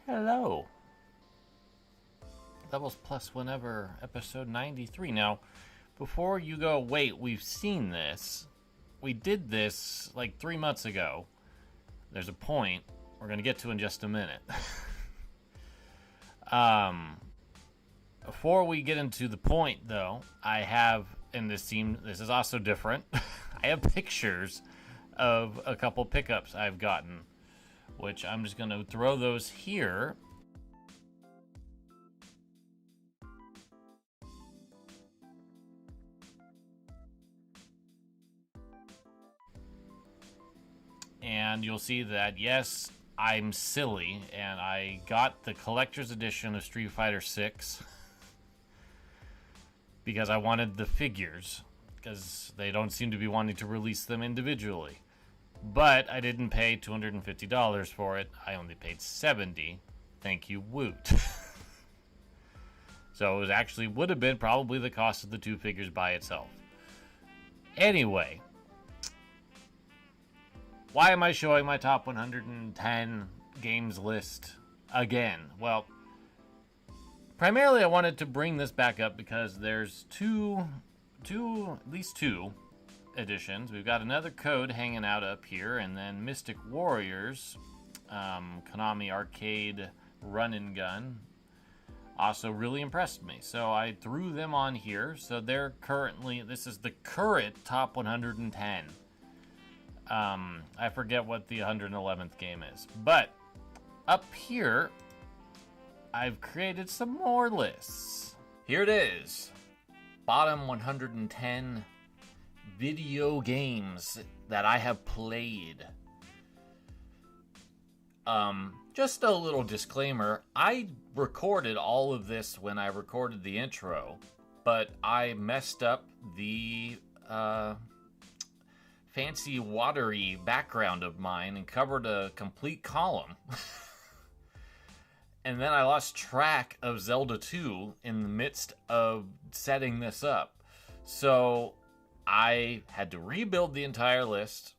Hello. Levels Plus Whenever, episode 93. Now, before you go, wait, we've seen this. We did this like 3 months ago. There's a point we're going to get to in just a minute. Before we get into the point, though, I have, and this is also different, I have pictures of a couple pickups I've gotten, which I'm just going to throw those here. And you'll see that, yes, I'm silly, and I got the collector's edition of Street Fighter 6 because I wanted the figures, because they don't seem to be wanting to release them individually. But I didn't pay $250 for it. I only paid $70. Thank you, Woot. So it would have been probably the cost of the two figures by itself. Anyway, why am I showing my top 110 games list again? Well, primarily I wanted to bring this back up because there's at least two editions. We've got another code hanging out up here, and then Mystic Warriors, Konami arcade run and gun, also really impressed me. So I threw them on here. So this is the current top 110. I forget what the 111th game is, but up here I've created some more lists. Here it is. Bottom 110 video games that I have played. Just a little disclaimer. I recorded all of this when I recorded the intro, but I messed up the fancy watery background of mine and covered a complete column. And then I lost track of Zelda 2 in the midst of setting this up. So I had to rebuild the entire list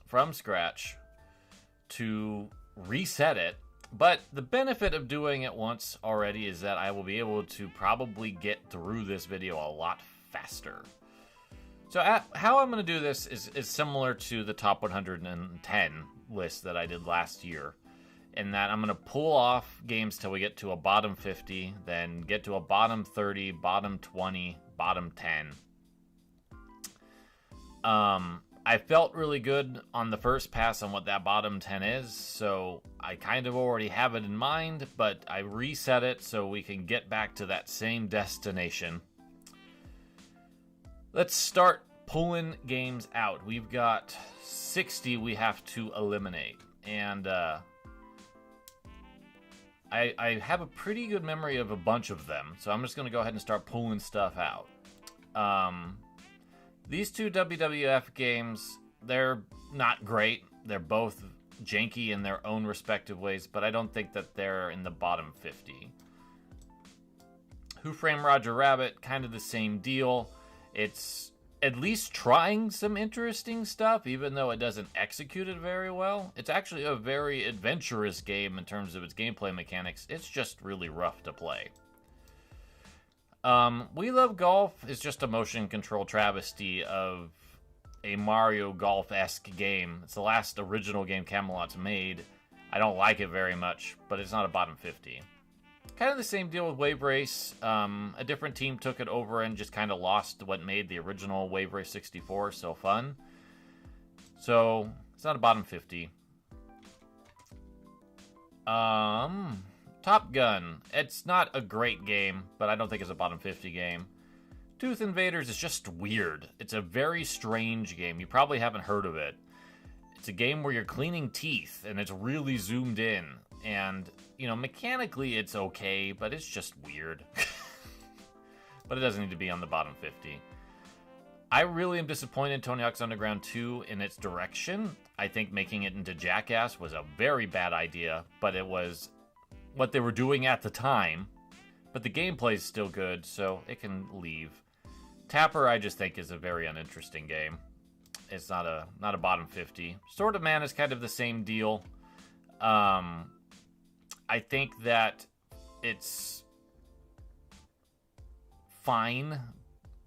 from scratch to reset it. But the benefit of doing it once already is that I will be able to probably get through this video a lot faster. So how I'm going to do this is similar to the top 110 list that I did last year, in that I'm going to pull off games till we get to a bottom 50, then get to a bottom 30, bottom 20, bottom 10. I felt really good on the first pass on what that bottom 10 is, so I kind of already have it in mind, but I reset it so we can get back to that same destination. Let's start pulling games out. We've got 60 we have to eliminate, and I have a pretty good memory of a bunch of them, so I'm just going to go ahead and start pulling stuff out. These two WWF games, they're not great. They're both janky in their own respective ways, but I don't think that they're in the bottom 50. Who Framed Roger Rabbit, kind of the same deal. It's at least trying some interesting stuff, even though it doesn't execute it very well. It's actually a very adventurous game in terms of its gameplay mechanics. It's just really rough to play. We Love Golf is just a motion control travesty of a Mario Golf-esque game. It's the last original game Camelot's made. I don't like it very much, but it's not a bottom 50. Kind of the same deal with Wave Race. A different team took it over and just kind of lost what made the original Wave Race 64 so fun. So, it's not a bottom 50. Top Gun. It's not a great game, but I don't think it's a bottom 50 game. Tooth Invaders is just weird. It's a very strange game. You probably haven't heard of it. It's a game where you're cleaning teeth, and it's really zoomed in. And, mechanically it's okay, but it's just weird. But it doesn't need to be on the bottom 50. I really am disappointed in Tony Hawk's Underground 2 in its direction. I think making it into Jackass was a very bad idea, but it was what they were doing at the time. But the gameplay is still good, so it can leave. Tapper, I just think, is a very uninteresting game. It's not a bottom 50. Sword of Man is kind of the same deal. I think that it's fine.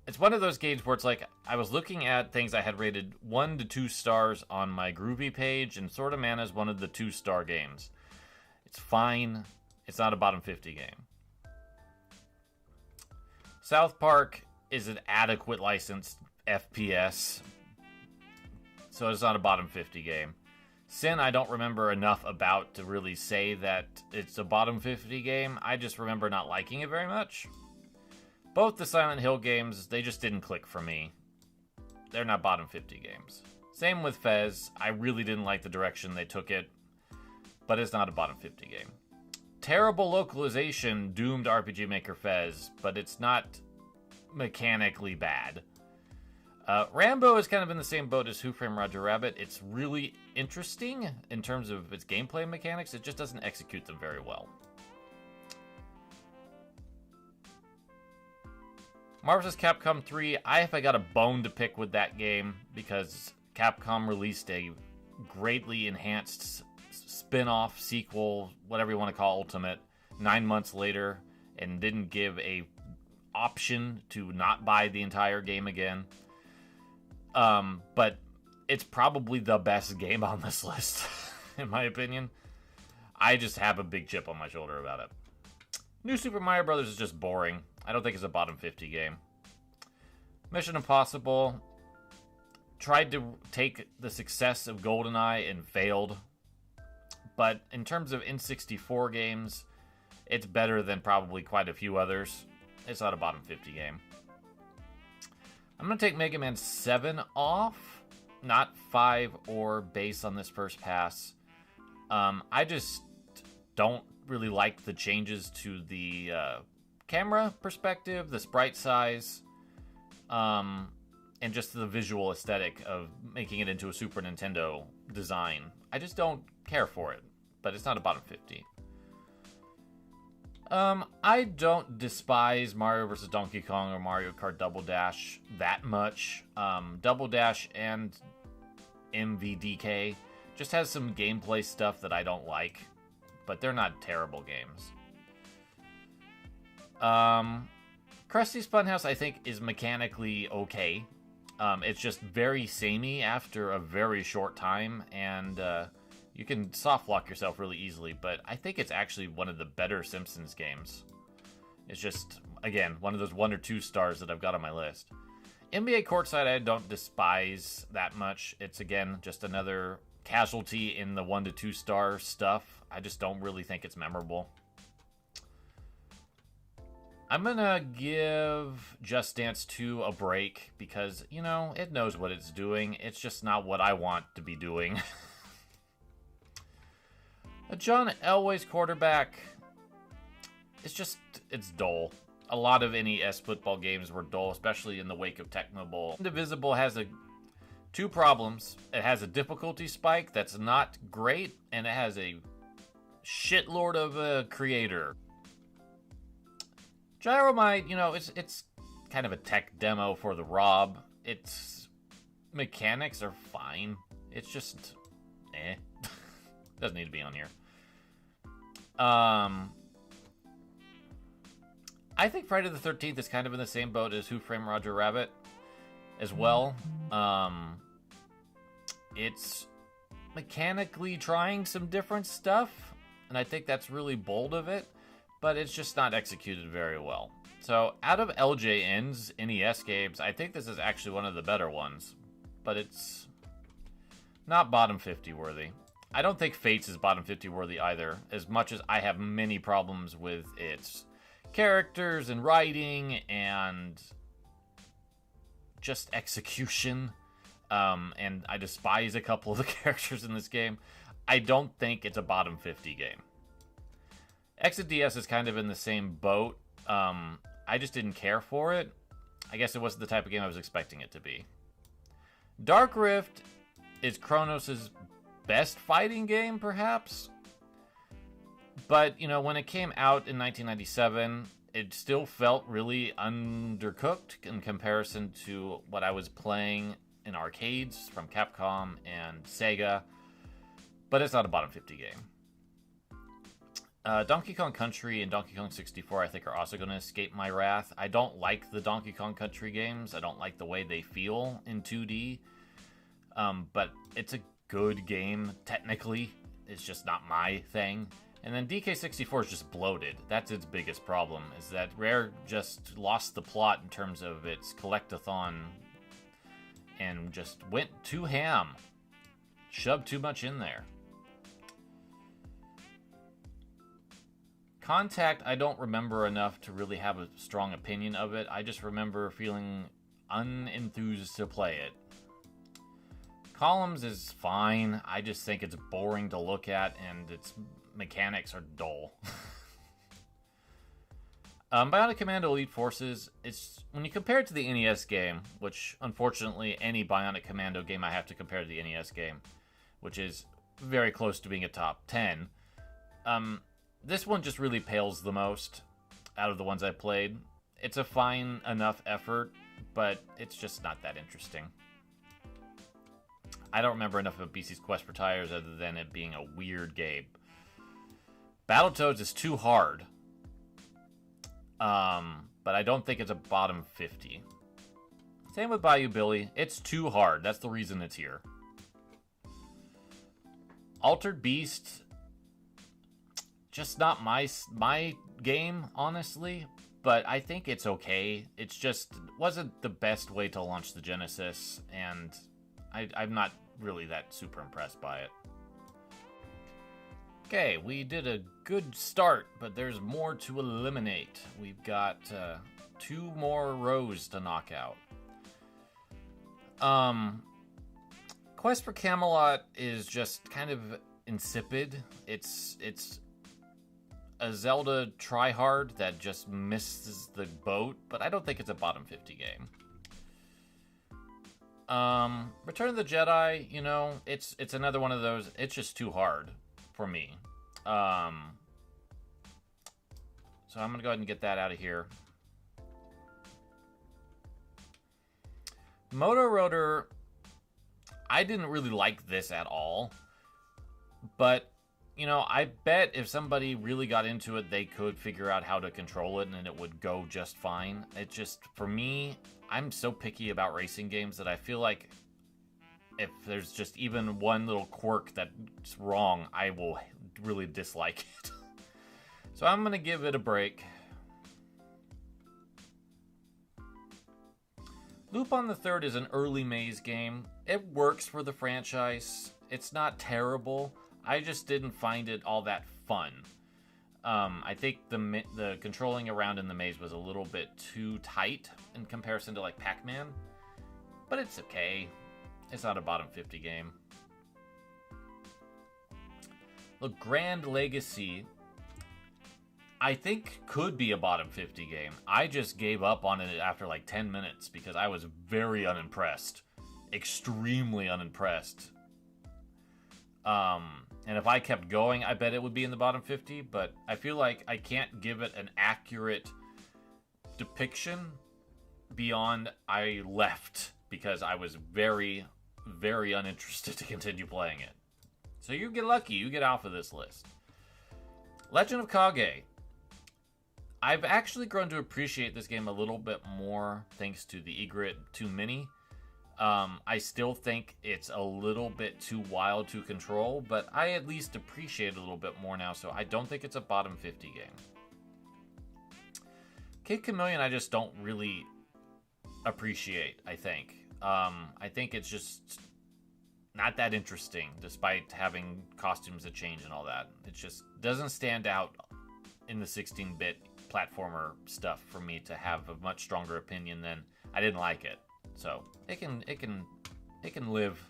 It's one of those games where it's like, I was looking at things I had rated 1 to 2 stars on my Groovy page, and Sword of Mana is one of the 2-star games. It's fine. It's not a bottom 50 game. South Park is an adequate licensed FPS, so it's not a bottom 50 game. Sin, I don't remember enough about to really say that it's a bottom 50 game. I just remember not liking it very much. Both the Silent Hill games, they just didn't click for me. They're not bottom 50 games. Same with Fez. I really didn't like the direction they took it, but it's not a bottom 50 game. Terrible localization doomed RPG Maker Fez, but it's not mechanically bad. Rambo is kind of in the same boat as Who Framed Roger Rabbit. It's really interesting in terms of its gameplay mechanics. It just doesn't execute them very well. Marvel vs. Capcom 3, I got a bone to pick with that game because Capcom released a greatly enhanced spin-off, sequel, whatever you want to call Ultimate, 9 months later, and didn't give a option to not buy the entire game again. But it's probably the best game on this list, in my opinion. I just have a big chip on my shoulder about it. New Super Mario Bros. Is just boring. I don't think it's a bottom 50 game. Mission Impossible tried to take the success of GoldenEye and failed. But in terms of N64 games, it's better than probably quite a few others. It's not a bottom 50 game. I'm going to take Mega Man 7 off, not 5 or base on this first pass. I just don't really like the changes to the camera perspective, the sprite size, and just the visual aesthetic of making it into a Super Nintendo design. I just don't care for it, but it's not a bottom 50. I don't despise Mario vs. Donkey Kong or Mario Kart Double Dash that much. Double Dash and MVDK just has some gameplay stuff that I don't like, but they're not terrible games. Krusty's Funhouse, I think, is mechanically okay. It's just very samey after a very short time, and you can soft lock yourself really easily, but I think it's actually one of the better Simpsons games. It's just, again, one of those 1 or 2 stars that I've got on my list. NBA Courtside, I don't despise that much. It's, again, just another casualty in the 1 to 2 star stuff. I just don't really think it's memorable. I'm gonna give Just Dance 2 a break because, you know, it knows what it's doing. It's just not what I want to be doing. A John Elway's quarterback, it's dull. A lot of NES football games were dull, especially in the wake of Tecmo Bowl. Indivisible has two problems. It has a difficulty spike that's not great, and it has a shitlord of a creator. Gyromite, you know, it's kind of a tech demo for the Rob. Its mechanics are fine. It's just, doesn't need to be on here. I think Friday the 13th is kind of in the same boat as Who Framed Roger Rabbit as well. It's mechanically trying some different stuff, and I think that's really bold of it, but it's just not executed very well. So out of LJN's NES games, I think this is actually one of the better ones, but it's not bottom 50 worthy. I don't think Fates is bottom 50 worthy either, as much as I have many problems with its characters and writing and just execution. And I despise a couple of the characters in this game. I don't think it's a bottom 50 game. Exit DS is kind of in the same boat. I just didn't care for it. I guess it wasn't the type of game I was expecting it to be. Dark Rift is Kronos' best fighting game, perhaps. But, you know, when it came out in 1997, it still felt really undercooked in comparison to what I was playing in arcades from Capcom and Sega. But it's not a bottom 50 game. Donkey Kong Country and Donkey Kong 64, I think, are also going to escape my wrath. I don't like the Donkey Kong Country games. I don't like the way they feel in 2D. But it's a good game, technically. It's just not my thing. And then DK64 is just bloated. That's its biggest problem, is that Rare just lost the plot in terms of its collectathon and just went too ham. Shoved too much in there. Contact, I don't remember enough to really have a strong opinion of it. I just remember feeling unenthused to play it. Columns is fine. I just think it's boring to look at, and its mechanics are dull. Bionic Commando Elite Forces, it's when you compare it to the NES game, which unfortunately any Bionic Commando game I have to compare to the NES game, which is very close to being a top 10. This one just really pales the most out of the ones I played. It's a fine enough effort, but it's just not that interesting. I don't remember enough of BC's Quest for Tires other than it being a weird game. Battletoads is too hard. But I don't think it's a bottom 50. Same with Bayou Billy. It's too hard. That's the reason it's here. Altered Beast, just not my game, honestly. But I think it's okay. It's just wasn't the best way to launch the Genesis, and I'm not really that super impressed by it. Okay, we did a good start, but there's more to eliminate. We've got 2 more rows to knock out. Quest for Camelot is just kind of insipid. It's a Zelda tryhard that just misses the boat, but I don't think it's a bottom 50 game. Return of the Jedi, you know, it's another one of those. It's just too hard for me. So I'm gonna go ahead and get that out of here. Moto Rotor, I didn't really like this at all, but you know, I bet if somebody really got into it, they could figure out how to control it and it would go just fine. It just, for me, I'm so picky about racing games that I feel like if there's just even one little quirk that's wrong, I will really dislike it. So I'm going to give it a break. Loop on the Third is an early maze game. It works for the franchise. It's not terrible. I just didn't find it all that fun. I think the controlling around in the maze was a little bit too tight in comparison to like Pac-Man. But it's okay. It's not a bottom 50 game. Look, Grand Legacy, I think could be a bottom 50 game. I just gave up on it after like 10 minutes because I was very unimpressed. Extremely unimpressed. And if I kept going, I bet it would be in the bottom 50, but I feel like I can't give it an accurate depiction beyond I left because I was very, very uninterested to continue playing it. So you get lucky, you get off of this list. Legend of Kage. I've actually grown to appreciate this game a little bit more thanks to the Egret 2 Mini. I still think it's a little bit too wild to control, but I at least appreciate it a little bit more now, so I don't think it's a bottom 50 game. Kid Chameleon I just don't really appreciate, I think. I think it's just not that interesting, despite having costumes that change and all that. It just doesn't stand out in the 16-bit platformer stuff for me to have a much stronger opinion than I didn't like it. So it can live.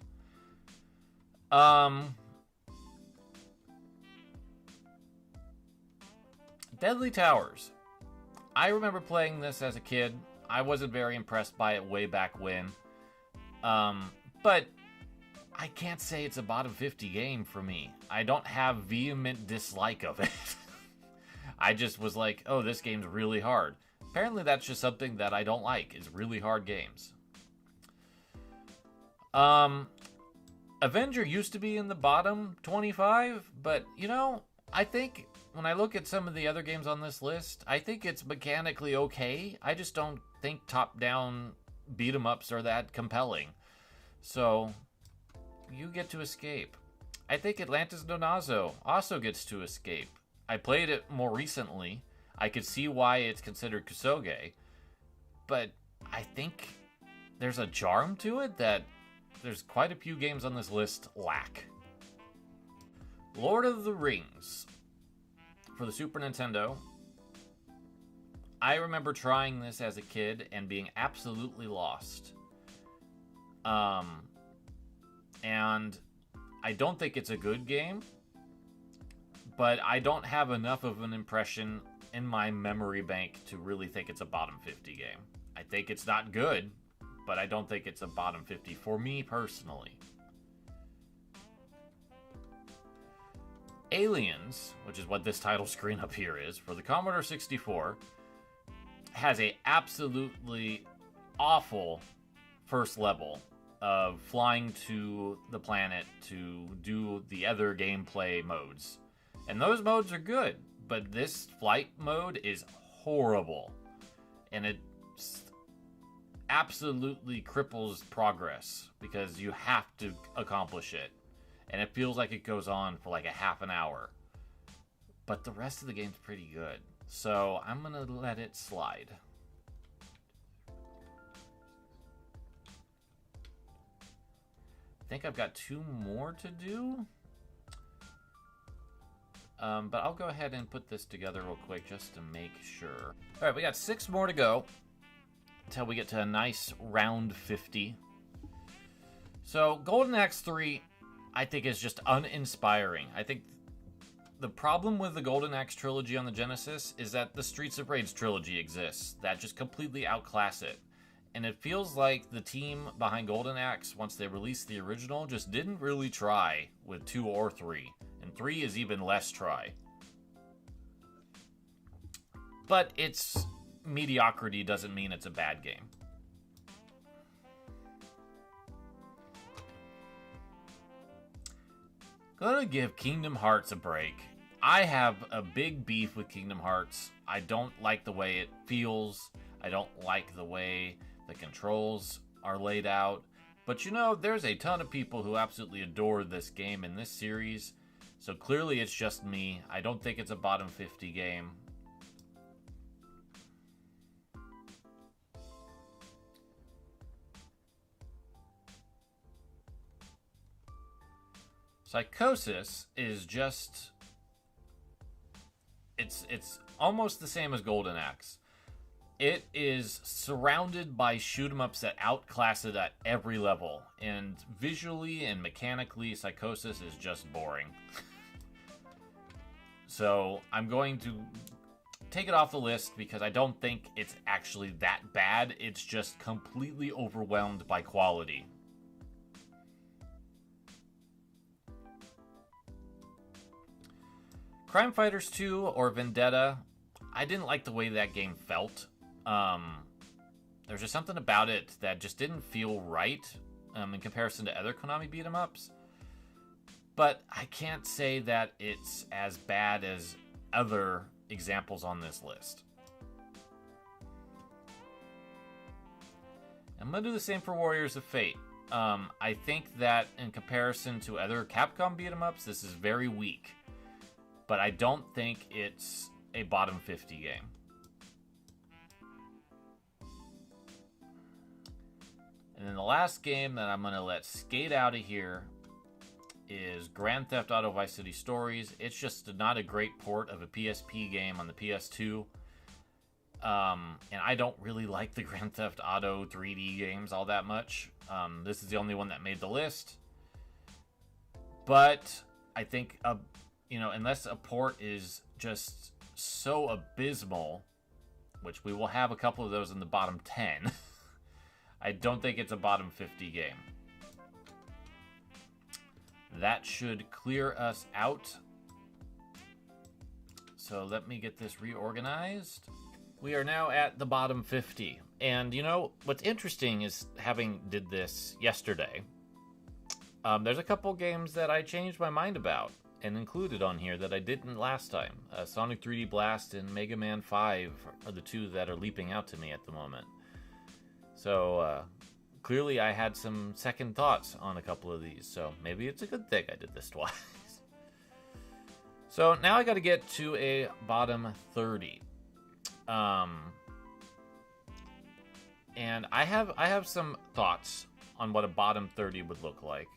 Deadly Towers. I remember playing this as a kid. I wasn't very impressed by it way back when. But I can't say it's a bottom 50 game for me. I don't have vehement dislike of it. I just was like, oh, this game's really hard. Apparently that's just something that I don't like, is really hard games. Avenger used to be in the bottom 25, but, you know, I think when I look at some of the other games on this list, I think it's mechanically okay. I just don't think top-down beat-em-ups are that compelling. So, you get to escape. I think Atlantis Donazo also gets to escape. I played it more recently. I could see why it's considered Kusoge. But I think there's a charm to it that there's quite a few games on this list lack. Lord of the Rings for the Super Nintendo. I remember trying this as a kid and being absolutely lost. And I don't think it's a good game, but I don't have enough of an impression in my memory bank to really think it's a bottom 50 game. I think it's not good, but I don't think it's a bottom 50 for me personally. Aliens, which is what this title screen up here is, for the Commodore 64, has a absolutely awful first level of flying to the planet to do the other gameplay modes. And those modes are good, but this flight mode is horrible. And it absolutely cripples progress because you have to accomplish it. And it feels like it goes on for like a half an hour. But the rest of the game's pretty good. So I'm going to let it slide. I think I've got 2 more to do. But I'll go ahead and put this together real quick just to make sure. All right, we got 6 more to go until we get to a nice round 50. So Golden Axe 3, I think, is just uninspiring. I think the problem with the Golden Axe trilogy on the Genesis is that the Streets of Rage trilogy exists that just completely outclass it. And it feels like the team behind Golden Axe, once they released the original, just didn't really try with 2 or 3. And 3 is even less try. But its mediocrity doesn't mean it's a bad game. Gonna give Kingdom Hearts a break. I have a big beef with Kingdom Hearts. I don't like the way it feels. I don't like the way the controls are laid out. But you know, there's a ton of people who absolutely adore this game in this series. So clearly it's just me. I don't think it's a bottom 50 game. Psychosis is just... It's almost the same as Golden Axe. It is surrounded by shoot-em-ups that outclass it at every level. And visually and mechanically, Psychosis is just boring. So I'm going to take it off the list because I don't think it's actually that bad. It's just completely overwhelmed by quality. Crime Fighters 2 or Vendetta, I didn't like the way that game felt. There's just something about it that just didn't feel right in comparison to other Konami beat-em-ups. But I can't say that it's as bad as other examples on this list. I'm going to do the same for Warriors of Fate. I think that in comparison to other Capcom beat-em-ups, this is very weak. But I don't think it's a bottom 50 game. And then the last game that I'm going to let skate out of here is Grand Theft Auto Vice City Stories. It's just not a great port of a PSP game on the PS2. And I don't really like the Grand Theft Auto 3D games all that much. This is the only one that made the list. But I think, unless a port is just so abysmal, which we will have a couple of those in the bottom 10, I don't think it's a bottom 50 game. That should clear us out. So let me get this reorganized. We are now at the bottom 50. And what's interesting is having did this yesterday, there's a couple games that I changed my mind about. and included on here that I didn't last time. Sonic 3D Blast and Mega Man 5 are the two that are leaping out to me at the moment. So, clearly I had some second thoughts on a couple of these, so maybe it's a good thing I did this twice. So now I got to get to a bottom 30. And I have some thoughts on what a bottom 30 would look like.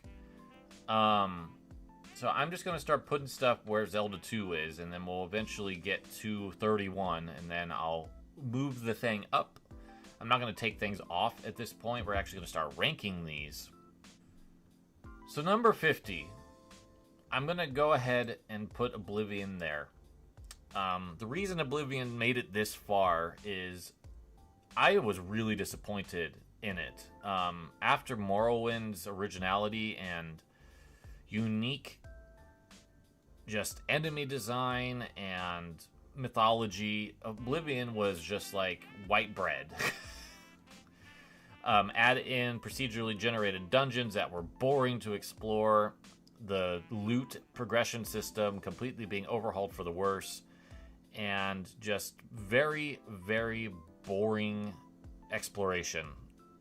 So I'm just going to start putting stuff where Zelda 2 is, and then we'll eventually get to 31, and then I'll move the thing up. I'm not going to take things off at this point. We're actually going to start ranking these. So number 50, I'm going to go ahead and put Oblivion there. The reason Oblivion made it this far is I was really disappointed in it. After Morrowind's originality and unique just enemy design and mythology, Oblivion was just like white bread. Add in procedurally generated dungeons that were boring to explore, the loot progression system completely being overhauled for the worse, and just very, very boring exploration.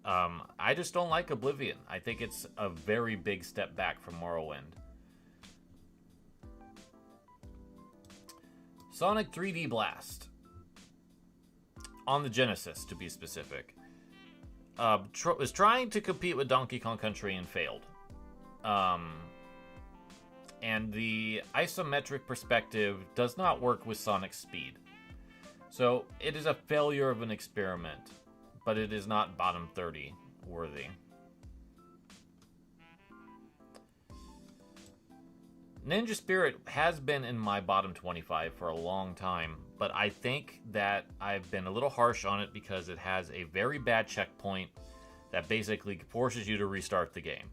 I just don't like Oblivion. I think it's a very big step back from Morrowind. Sonic 3D Blast, on the Genesis to be specific, was trying to compete with Donkey Kong Country and failed. And the isometric perspective does not work with Sonic's speed. So it is a failure of an experiment, but it is not bottom 30 worthy. Ninja Spirit has been in my bottom 25 for a long time, but I think that I've been a little harsh on it because it has a very bad checkpoint that basically forces you to restart the game.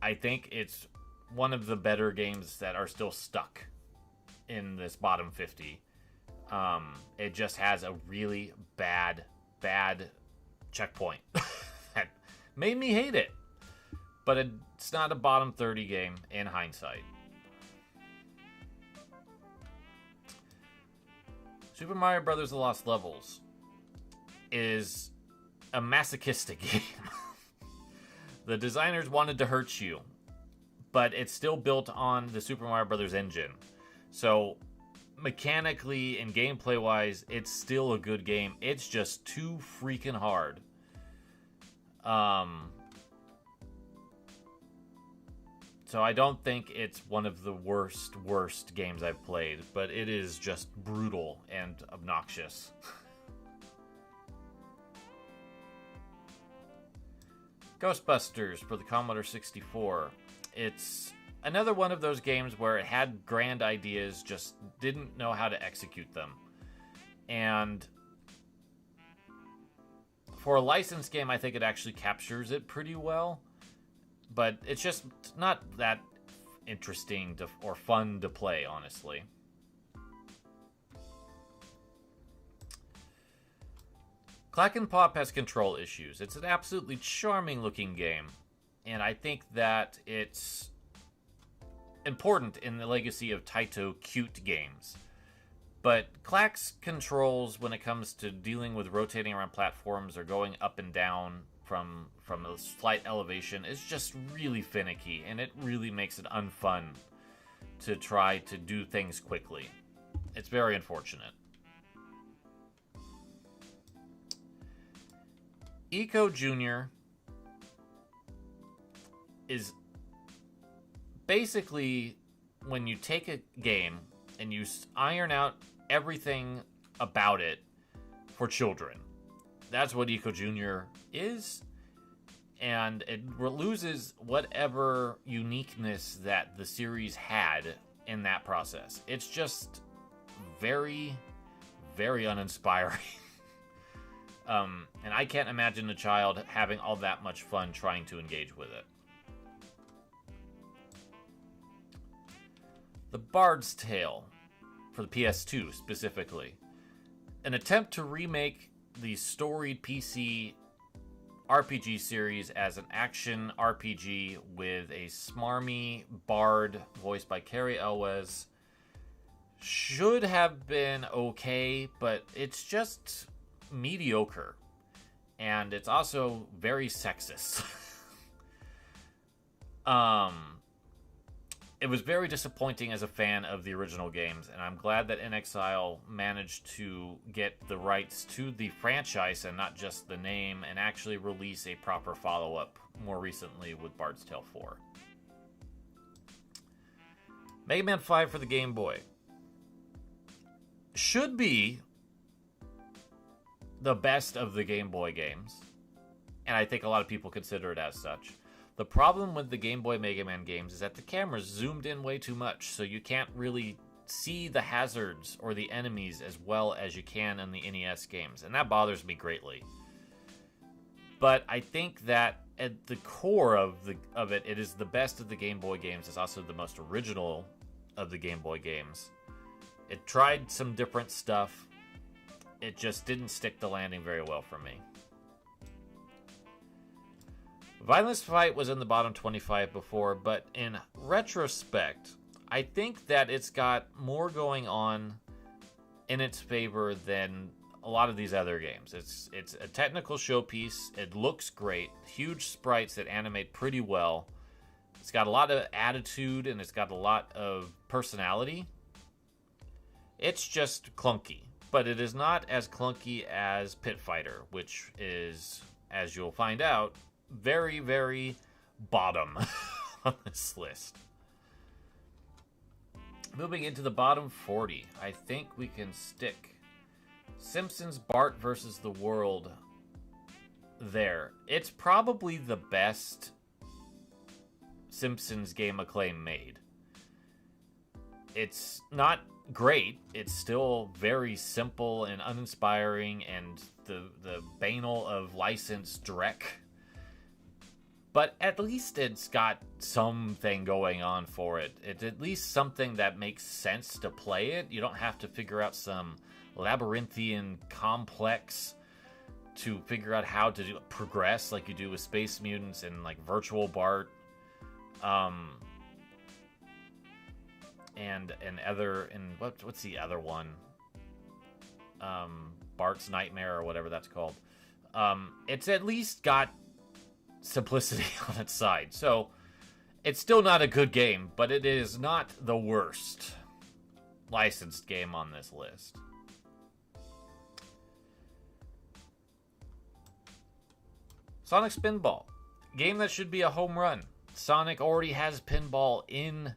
I think it's one of the better games that are still stuck in this bottom 50. It just has a really bad checkpoint that made me hate it. But it's not a bottom 30 game in hindsight. Super Mario Bros. The Lost Levels is a masochistic game. The designers wanted to hurt you, but it's still built on the Super Mario Bros. Engine. So mechanically and gameplay wise, it's still a good game. It's just too freaking hard. So I don't think it's one of the worst games I've played, but it is just brutal and obnoxious. Ghostbusters for the Commodore 64. It's another one of those games where it had grand ideas, just didn't know how to execute them. And for a licensed game, I think it actually captures it pretty well. But it's just not that interesting or fun to play, honestly. Clack and Pop has control issues. It's an absolutely charming looking game, and I think that it's important in the legacy of Taito cute games. But Clack's controls when it comes to dealing with rotating around platforms or going up and down from a slight elevation is just really finicky, and it really makes it unfun to try to do things quickly. It's very unfortunate. Eco Jr. is basically when you take a game and you iron out everything about it for children. That's what Eco Jr. is, and it loses whatever uniqueness that the series had in that process. It's just very, very uninspiring. And I can't imagine a child having all that much fun trying to engage with it. The Bard's Tale for the PS2 specifically. An attempt to remake the storied PC RPG series as an action RPG with a smarmy bard voiced by Carrie Elwes should have been okay, but it's just mediocre. And it's also very sexist. It was very disappointing as a fan of the original games, and I'm glad that inXile managed to get the rights to the franchise and not just the name, and actually release a proper follow-up more recently with Bard's Tale 4. Mega Man 5 for the Game Boy. Should be the best of the Game Boy games, and I think a lot of people consider it as such. The problem with the Game Boy Mega Man games is that the camera's zoomed in way too much, so you can't really see the hazards or the enemies as well as you can in the NES games, and that bothers me greatly. But I think that at the core of it, it is the best of the Game Boy games. It's also the most original of the Game Boy games. It tried some different stuff. It just didn't stick the landing very well for me. Violence Fight was in the bottom 25 before, but in retrospect, I think that it's got more going on in its favor than a lot of these other games. It's a technical showpiece. It looks great. Huge sprites that animate pretty well. It's got a lot of attitude, and it's got a lot of personality. It's just clunky, but it is not as clunky as Pit Fighter, which is, as you'll find out, very, very bottom on this list. Moving into the bottom 40, I think we can stick Simpsons Bart vs. the World there. It's probably the best Simpsons game Acclaim made. It's not great. It's still very simple and uninspiring and the banal of licensed Drek. But at least it's got something going on for it. It's at least something that makes sense to play it. You don't have to figure out some labyrinthian complex to figure out how to progress like you do with Space Mutants and like Virtual Bart. And what's the other one? Bart's Nightmare or whatever that's called. It's at least got simplicity on its side. So it's still not a good game, but it is not the worst licensed game on this list. Sonic Spinball. Game that should be a home run. Sonic already has pinball in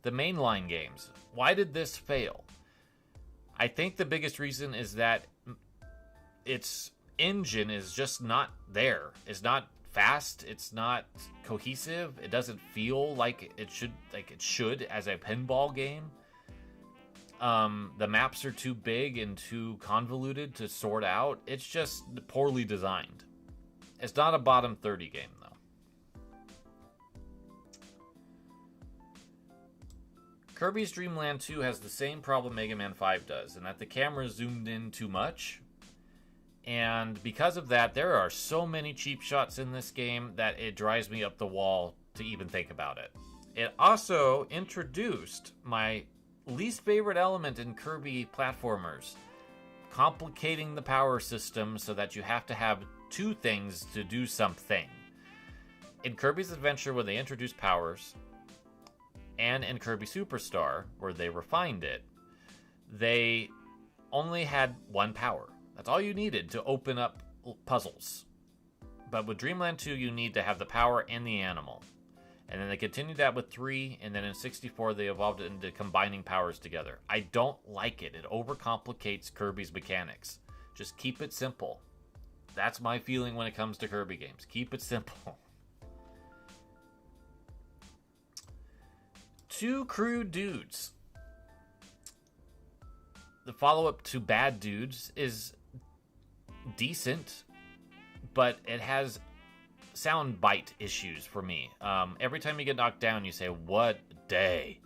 the mainline games. Why did this fail? I think the biggest reason is that its engine is just not there. It's not fast, it's not cohesive, it doesn't feel like it should as a pinball game. The maps are too big and too convoluted to sort out. It's just poorly designed. It's not a bottom 30 game though. Kirby's Dream Land 2 has the same problem Mega Man 5 does, in that the camera zoomed in too much. And because of that, there are so many cheap shots in this game that it drives me up the wall to even think about it. It also introduced my least favorite element in Kirby platformers, complicating the power system so that you have to have two things to do something. In Kirby's Adventure, when they introduced powers, and in Kirby Superstar, where they refined it, they only had one power. That's all you needed to open up puzzles. But with Dreamland 2, you need to have the power and the animal. And then they continued that with 3, and then in 64, they evolved it into combining powers together. I don't like it. It overcomplicates Kirby's mechanics. Just keep it simple. That's my feeling when it comes to Kirby games. Keep it simple. Two Crude Dudes. The follow-up to Bad Dudes is decent, but it has sound bite issues for me. Every time you get knocked down, you say, "What day?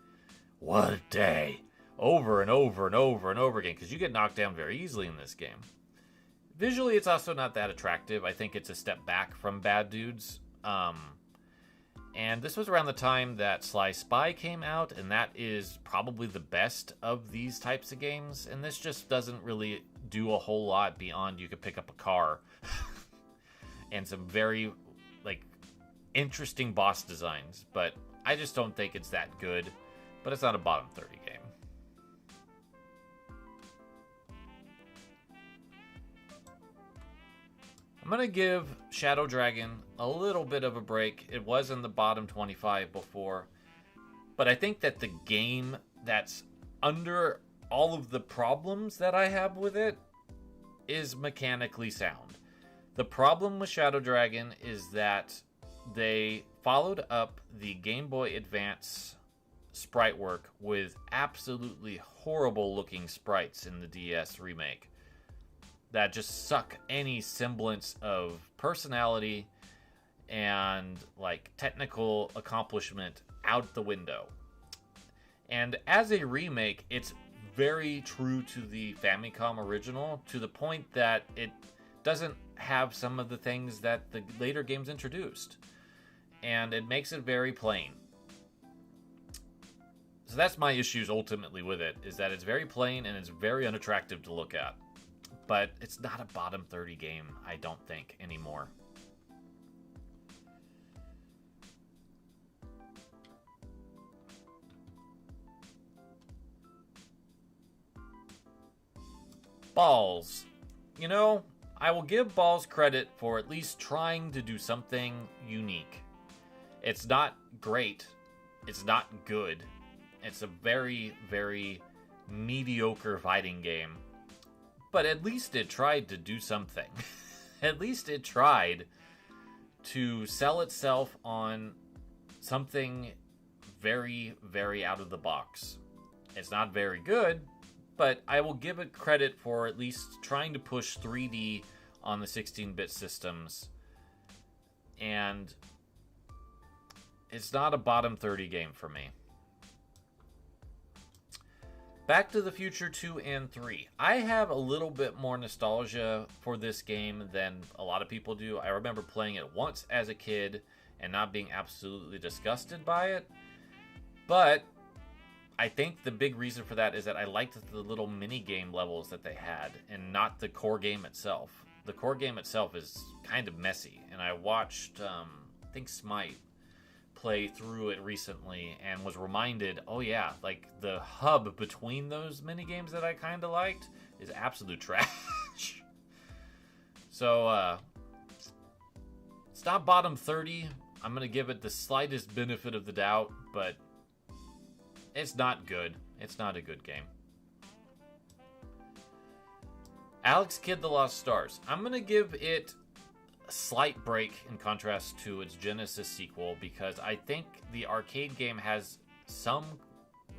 What day?" Over and over and over and over again, because you get knocked down very easily in this game. Visually, it's also not that attractive. I think it's a step back from Bad Dudes. And this was around the time that Sly Spy came out, and that is probably the best of these types of games. And this just doesn't really do a whole lot beyond you could pick up a car and some very, like, interesting boss designs. But I just don't think it's that good. But it's not a bottom 30 game. I'm going to give Shadow Dragon a little bit of a break. It was in the bottom 25 before. But I think that the game that's under all of the problems that I have with it is mechanically sound. The problem with Shadow Dragon is that they followed up the Game Boy Advance sprite work with absolutely horrible looking sprites in the DS remake that just suck any semblance of personality and like technical accomplishment out the window. And as a remake, it's very true to the Famicom original, to the point that it doesn't have some of the things that the later games introduced. And it makes it very plain. So that's my issues ultimately with it, is that it's very plain and it's very unattractive to look at. But it's not a bottom 30 game, I don't think, anymore. Balls. You know, I will give Balls credit for at least trying to do something unique. It's not great. It's not good. It's a very, very mediocre fighting game. But at least it tried to do something. At least it tried to sell itself on something very, very out of the box. It's not very good, but I will give it credit for at least trying to push 3D on the 16-bit systems. And it's not a bottom 30 game for me. Back to the Future 2 and 3. I have a little bit more nostalgia for this game than a lot of people do. I remember playing it once as a kid and not being absolutely disgusted by it. But I think the big reason for that is that I liked the little mini-game levels that they had and not the core game itself. The core game itself is kind of messy. And I watched, I think Smite play through it recently and was reminded, oh yeah, like the hub between those mini games that I kind of liked is absolute trash. So it's not bottom 30. I'm gonna give it the slightest benefit of the doubt, but it's not good. It's not a good game. Alex Kidd: The Lost Stars. I'm gonna give it slight break in contrast to its Genesis sequel, because I think the arcade game has some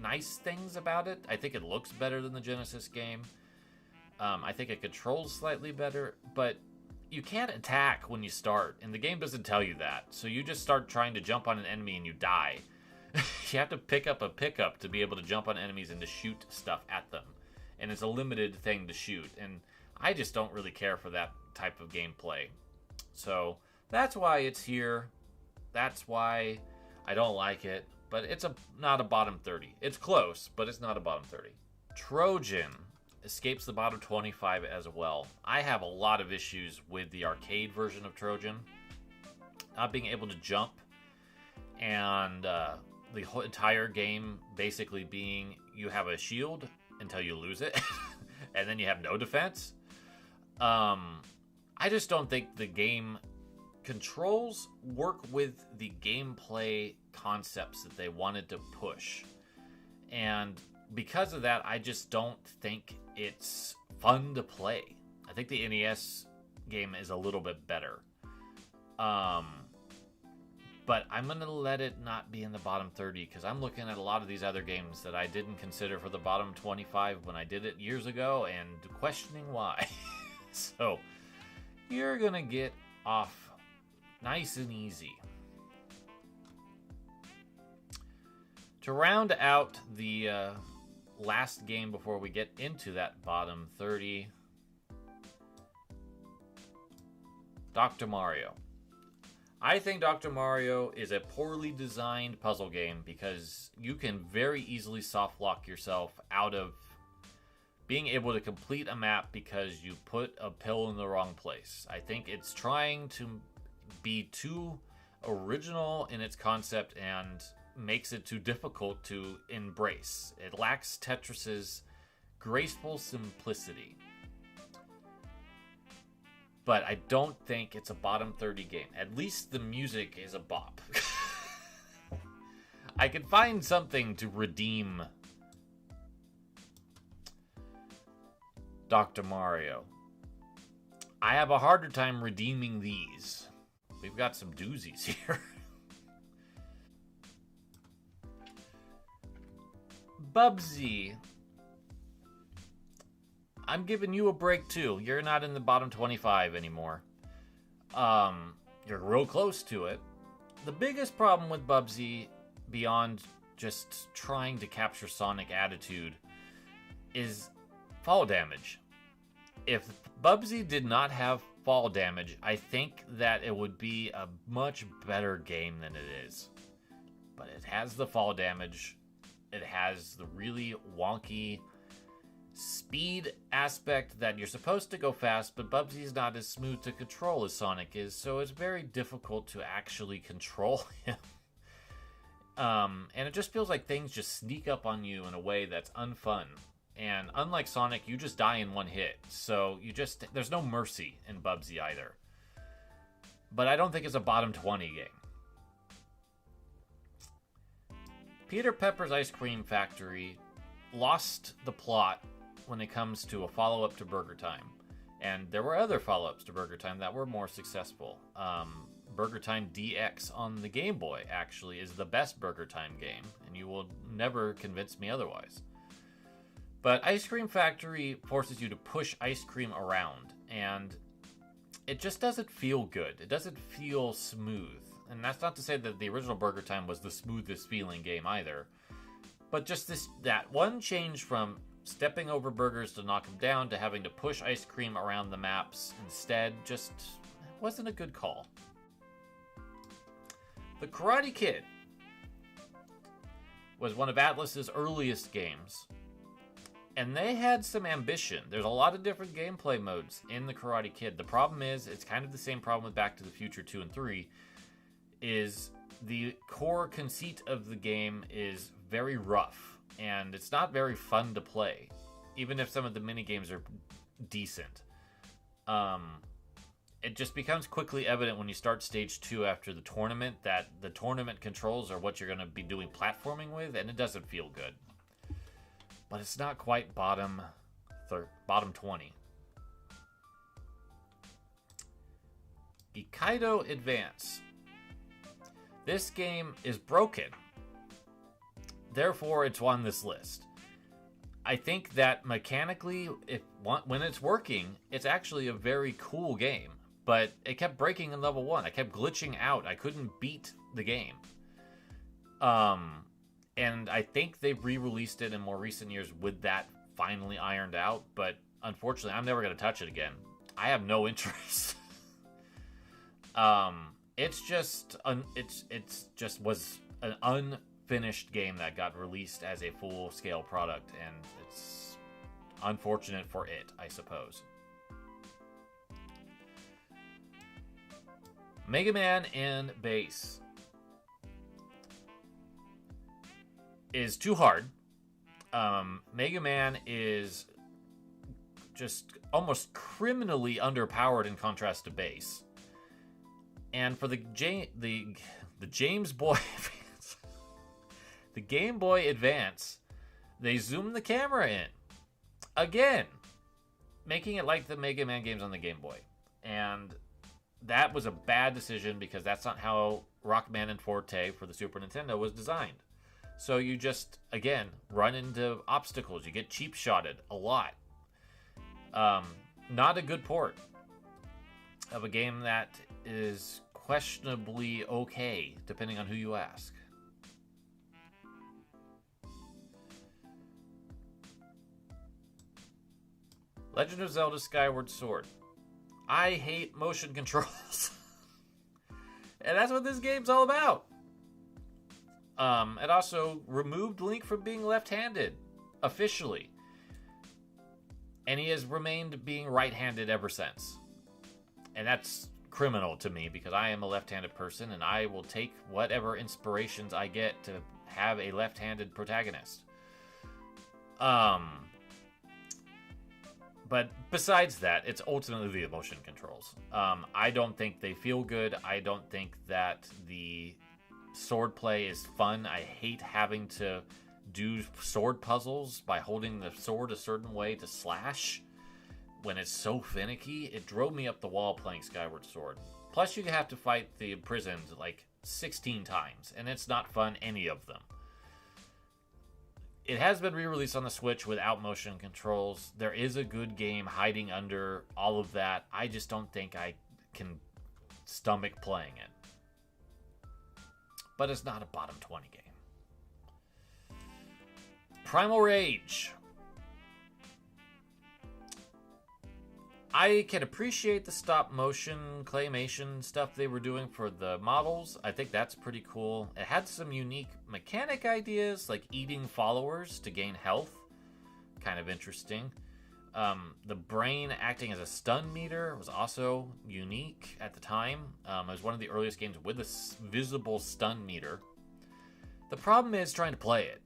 nice things about it. I think it looks better than the Genesis game. I think it controls slightly better, but you can't attack when you start, and the game doesn't tell you that. So you just start trying to jump on an enemy and you die. You have to pick up a pickup to be able to jump on enemies and to shoot stuff at them. And it's a limited thing to shoot, and I just don't really care for that type of gameplay. So that's why it's here. That's why I don't like it. But it's not a bottom 30. It's close, but it's not a bottom 30. Trojan escapes the bottom 25 as well. I have a lot of issues with the arcade version of Trojan. Not being able to jump. And the whole entire game basically being you have a shield until you lose it. And then you have no defense. I just don't think the game controls work with the gameplay concepts that they wanted to push. And because of that, I just don't think it's fun to play. I think the NES game is a little bit better. But I'm going to let it not be in the bottom 30 because I'm looking at a lot of these other games that I didn't consider for the bottom 25 when I did it years ago and questioning why. So you're going to get off nice and easy. To round out the last game before we get into that bottom 30, Dr. Mario. I think Dr. Mario is a poorly designed puzzle game because you can very easily soft lock yourself out of being able to complete a map because you put a pill in the wrong place. I think it's trying to be too original in its concept and makes it too difficult to embrace. It lacks Tetris's graceful simplicity. But I don't think it's a bottom 30 game. At least the music is a bop. I could find something to redeem Dr. Mario. I have a harder time redeeming these. We've got some doozies here. Bubsy. I'm giving you a break too. You're not in the bottom 25 anymore. You're real close to it. The biggest problem with Bubsy, beyond just trying to capture Sonic attitude, is fall damage. If Bubsy did not have fall damage, I think that it would be a much better game than it is. But it has the fall damage. It has the really wonky speed aspect that you're supposed to go fast, but Bubsy's not as smooth to control as Sonic is, so it's very difficult to actually control him. And it just feels like things just sneak up on you in a way that's unfun. And unlike Sonic, you just die in one hit, so there's no mercy in Bubsy either. But I don't think it's a bottom 20 game. Peter Pepper's Ice Cream Factory lost the plot when it comes to a follow-up to Burger Time. And there were other follow-ups to Burger Time that were more successful. Burger Time DX on the Game Boy actually is the best Burger Time game, and you will never convince me otherwise. But Ice Cream Factory forces you to push ice cream around, and it just doesn't feel good. It doesn't feel smooth. And that's not to say that the original Burger Time was the smoothest feeling game either. But just that one change from stepping over burgers to knock them down to having to push ice cream around the maps instead just wasn't a good call. The Karate Kid was one of Atlas's earliest games. And they had some ambition. There's a lot of different gameplay modes in the Karate Kid. The problem is, it's kind of the same problem with Back to the Future 2 and 3, is the core conceit of the game is very rough, and it's not very fun to play, even if some of the minigames are decent. It just becomes quickly evident when you start Stage 2 after the tournament that the tournament controls are what you're going to be doing platforming with, and it doesn't feel good. But it's not quite bottom 20. Ikaido Advance. This game is broken. Therefore, it's on this list. I think that mechanically, when it's working, it's actually a very cool game. But it kept breaking in level 1. I kept glitching out. I couldn't beat the game. And I think they've re-released it in more recent years with that finally ironed out. But unfortunately, I'm never going to touch it again. I have no interest. It's just was an unfinished game that got released as a full-scale product, and it's unfortunate for it, I suppose. Mega Man and Bass is too hard. Mega Man is just almost criminally underpowered in contrast to Bass. And for the James Boy Advance, the Game Boy Advance, they zoomed the camera in again, making it like the Mega Man games on the Game Boy. And that was a bad decision because that's not how Rockman and Forte for the Super Nintendo was designed. So you just, again, run into obstacles. You get cheap shotted a lot. Not a good port of a game that is questionably okay, depending on who you ask. Legend of Zelda Skyward Sword. I hate motion controls. And that's what this game's all about. It also removed Link from being left-handed, officially. And he has remained being right-handed ever since. And that's criminal to me, because I am a left-handed person, and I will take whatever inspirations I get to have a left-handed protagonist. But besides that, it's ultimately the motion controls. I don't think they feel good. I don't think that the sword play is fun. I hate having to do sword puzzles by holding the sword a certain way to slash when it's so finicky. It drove me up the wall playing Skyward Sword. Plus, you have to fight the imprisoned like 16 times, and it's not fun, any of them. It has been re-released on the Switch without motion controls. There is a good game hiding under all of that. I just don't think I can stomach playing it. But it's not a bottom 20 game. Primal Rage. I can appreciate the stop motion claymation stuff they were doing for the models. I think that's pretty cool. It had some unique mechanic ideas, like eating followers to gain health. Kind of interesting. The brain acting as a stun meter was also unique at the time. It was one of the earliest games with a visible stun meter. The problem is trying to play it.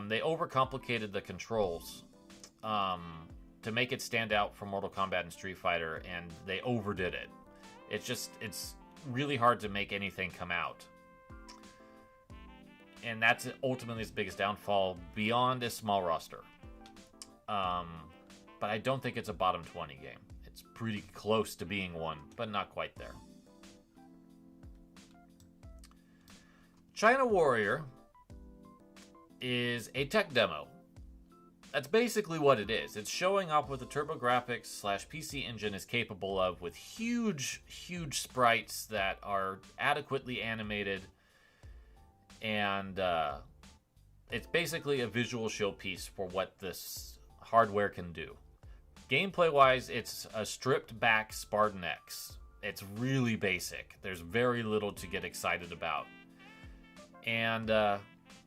They overcomplicated the controls to make it stand out from Mortal Kombat and Street Fighter, and they overdid it. It's really hard to make anything come out. And that's ultimately its biggest downfall beyond a small roster. But I don't think it's a bottom 20 game. It's pretty close to being one, but not quite there. China Warrior is a tech demo. That's basically what it is. It's showing off what the TurboGrafx/PC Engine is capable of, with huge, huge sprites that are adequately animated. And it's basically a visual showpiece for what this hardware can do. Gameplay-wise, it's a stripped-back Spartan X. It's really basic. There's very little to get excited about. And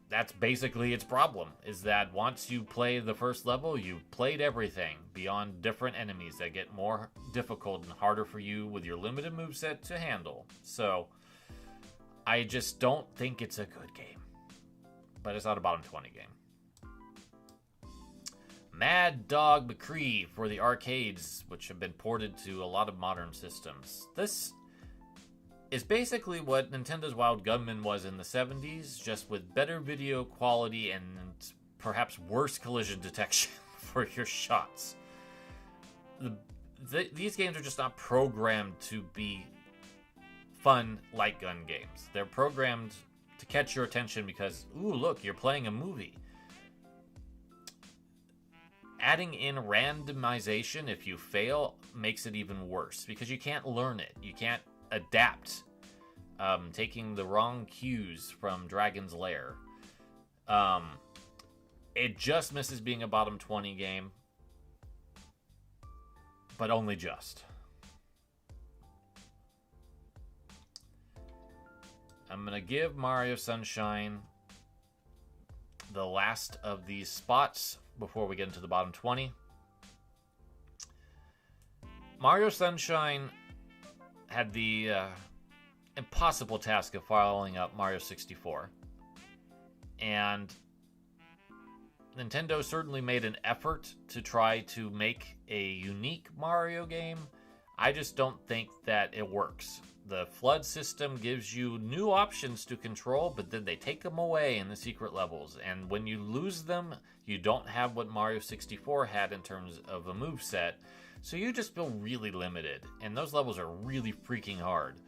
that's basically its problem, is that once you play the first level, you've played everything beyond different enemies that get more difficult and harder for you with your limited moveset to handle. So, I just don't think it's a good game. But it's not a bottom 20 game. Mad Dog McCree for the arcades, which have been ported to a lot of modern systems. This is basically what Nintendo's Wild Gunman was in the 70s, just with better video quality and perhaps worse collision detection for your shots. These games are just not programmed to be fun light gun games. They're programmed to catch your attention because, ooh, look, you're playing a movie. Adding in randomization if you fail makes it even worse because you can't learn it. You can't adapt, taking the wrong cues from Dragon's Lair. It just misses being a bottom 20 game, but only just. I'm gonna give Mario Sunshine the last of these spots before we get into the bottom 20. Mario Sunshine had the impossible task of following up Mario 64. And Nintendo certainly made an effort to try to make a unique Mario game. I just don't think that it works. The flood system gives you new options to control, but then they take them away in the secret levels. And when you lose them, you don't have what Mario 64 had in terms of a moveset. So you just feel really limited. And those levels are really freaking hard.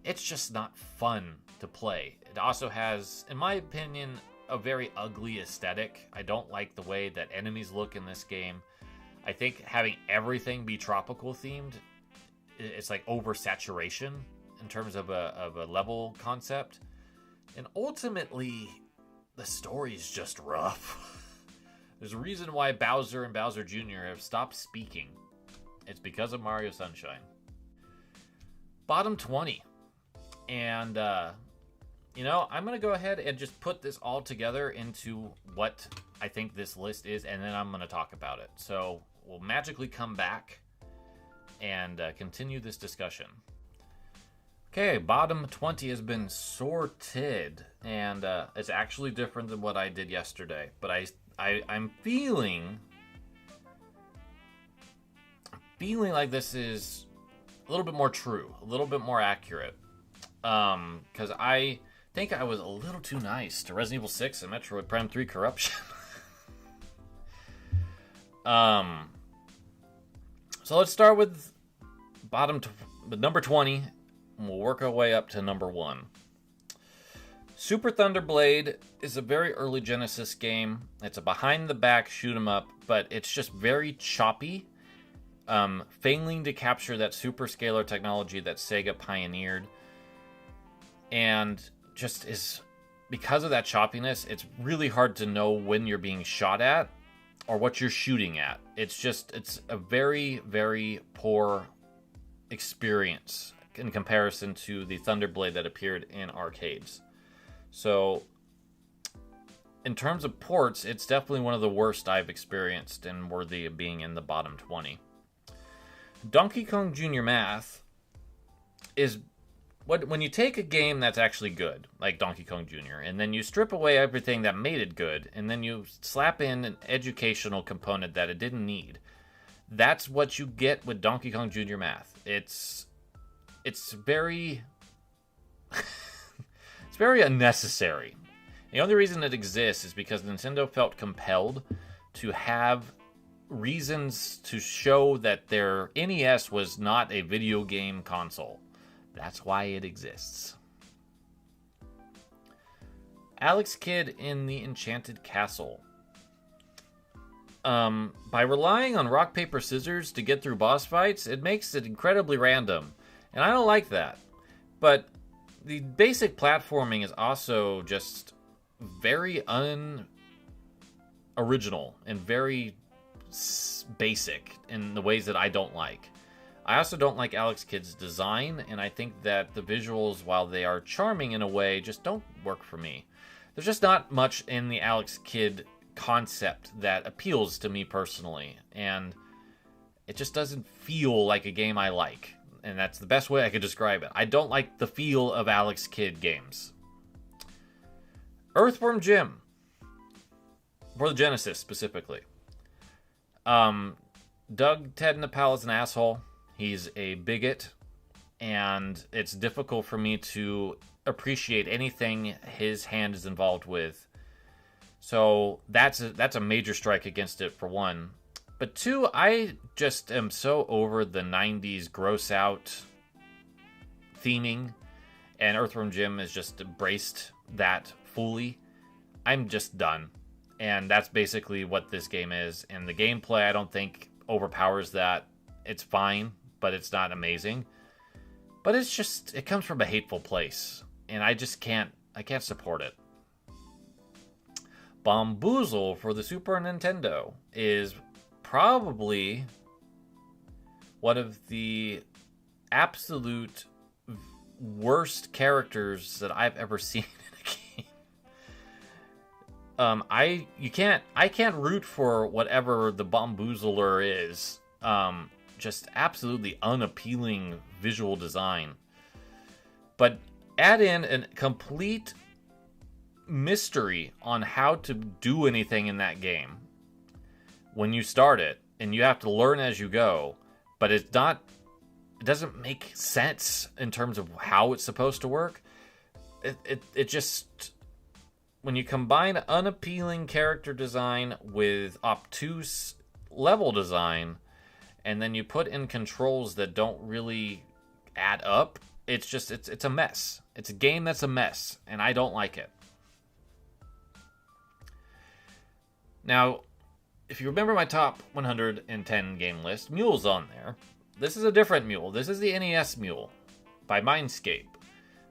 It's just not fun to play. It also has, in my opinion, a very ugly aesthetic. I don't like the way that enemies look in this game. I think having everything be tropical themed, it's like oversaturation in terms of a level concept. And ultimately, the story is just rough. There's a reason why Bowser and Bowser Jr. have stopped speaking. It's because of Mario Sunshine. bottom 20. And, you know, I'm going to go ahead and just put this all together into what I think this list is, and then I'm going to talk about it. So we'll magically come back and continue this discussion. Okay, bottom 20 has been sorted, and it's actually different than what I did yesterday. But I'm feeling like this is a little bit more true, a little bit more accurate. Because I think I was a little too nice to Resident Evil 6 and Metroid Prime 3 Corruption. So let's start with number 20, and we'll work our way up to number 1. Super Thunder Blade is a very early Genesis game. It's a behind-the-back shoot-'em-up, but it's just very choppy, failing to capture that super scalar technology that Sega pioneered. And just is, because of that choppiness, it's really hard to know when you're being shot at or what you're shooting at. It's a very, very poor experience in comparison to the Thunderblade that appeared in arcades. So, in terms of ports, it's definitely one of the worst I've experienced and worthy of being in the bottom 20. Donkey Kong Jr. Math is when you take a game that's actually good, like Donkey Kong Jr., and then you strip away everything that made it good, and then you slap in an educational component that it didn't need. That's what you get with Donkey Kong Jr. Math. It's very it's very unnecessary. The only reason it exists is because Nintendo felt compelled to have reasons to show that their NES was not a video game console. That's why it exists. Alex Kidd in the Enchanted Castle. By relying on rock, paper, scissors to get through boss fights, it makes it incredibly random. And I don't like that. But the basic platforming is also just very unoriginal and very basic in the ways that I don't like. I also don't like Alex Kidd's design, and I think that the visuals, while they are charming in a way, just don't work for me. There's just not much in the Alex Kidd concept that appeals to me personally, and it just doesn't feel like a game I like, and that's the best way I could describe it. I don't like the feel of Alex Kidd games. Earthworm Jim, for the Genesis specifically. Doug Tednapal is an asshole. He's a bigot, and it's difficult for me to appreciate anything his hand is involved with. So that's a major strike against it, for one. But two, I just am so over the 90s gross out theming, and Earthworm Jim has just embraced that fully. I'm just done. And that's basically what this game is. And the gameplay, I don't think, overpowers that. It's fine, but it's not amazing. But it's just, it comes from a hateful place. And I just can't support it. Bomboozle for the Super Nintendo is probably one of the absolute worst characters that I've ever seen in a game. I can't root for whatever the Bomboozler is. Just absolutely unappealing visual design. But add in a complete mystery on how to do anything in that game when you start it, and you have to learn as you go, but it doesn't make sense in terms of how it's supposed to work. It just, when you combine unappealing character design with obtuse level design, and then you put in controls that don't really add up, it's a mess. It's a game that's a mess, and I don't like it. Now, if you remember my top 110 game list, Mule's on there. This is a different Mule. This is the NES Mule by Mindscape,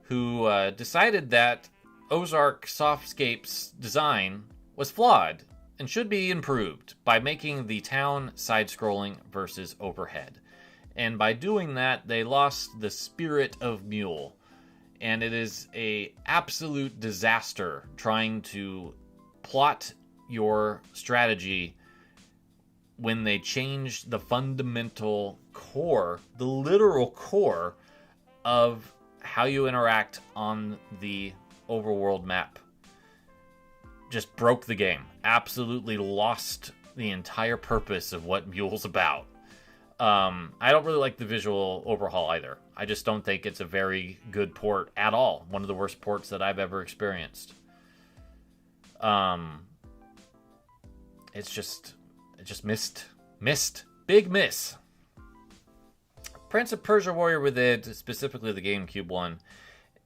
who decided that Ozark Softscape's design was flawed and should be improved by making the town side-scrolling versus overhead. And by doing that, they lost the spirit of Mule. And it is a absolute disaster trying to plot your strategy when they change the fundamental core, the literal core of how you interact on the overworld map. Just broke the game. Absolutely lost the entire purpose of what Mule's about. I don't really like the visual overhaul either. I just don't think it's a very good port at all. One of the worst ports that I've ever experienced. It just missed. Big miss. Prince of Persia Warrior Within, specifically the GameCube one,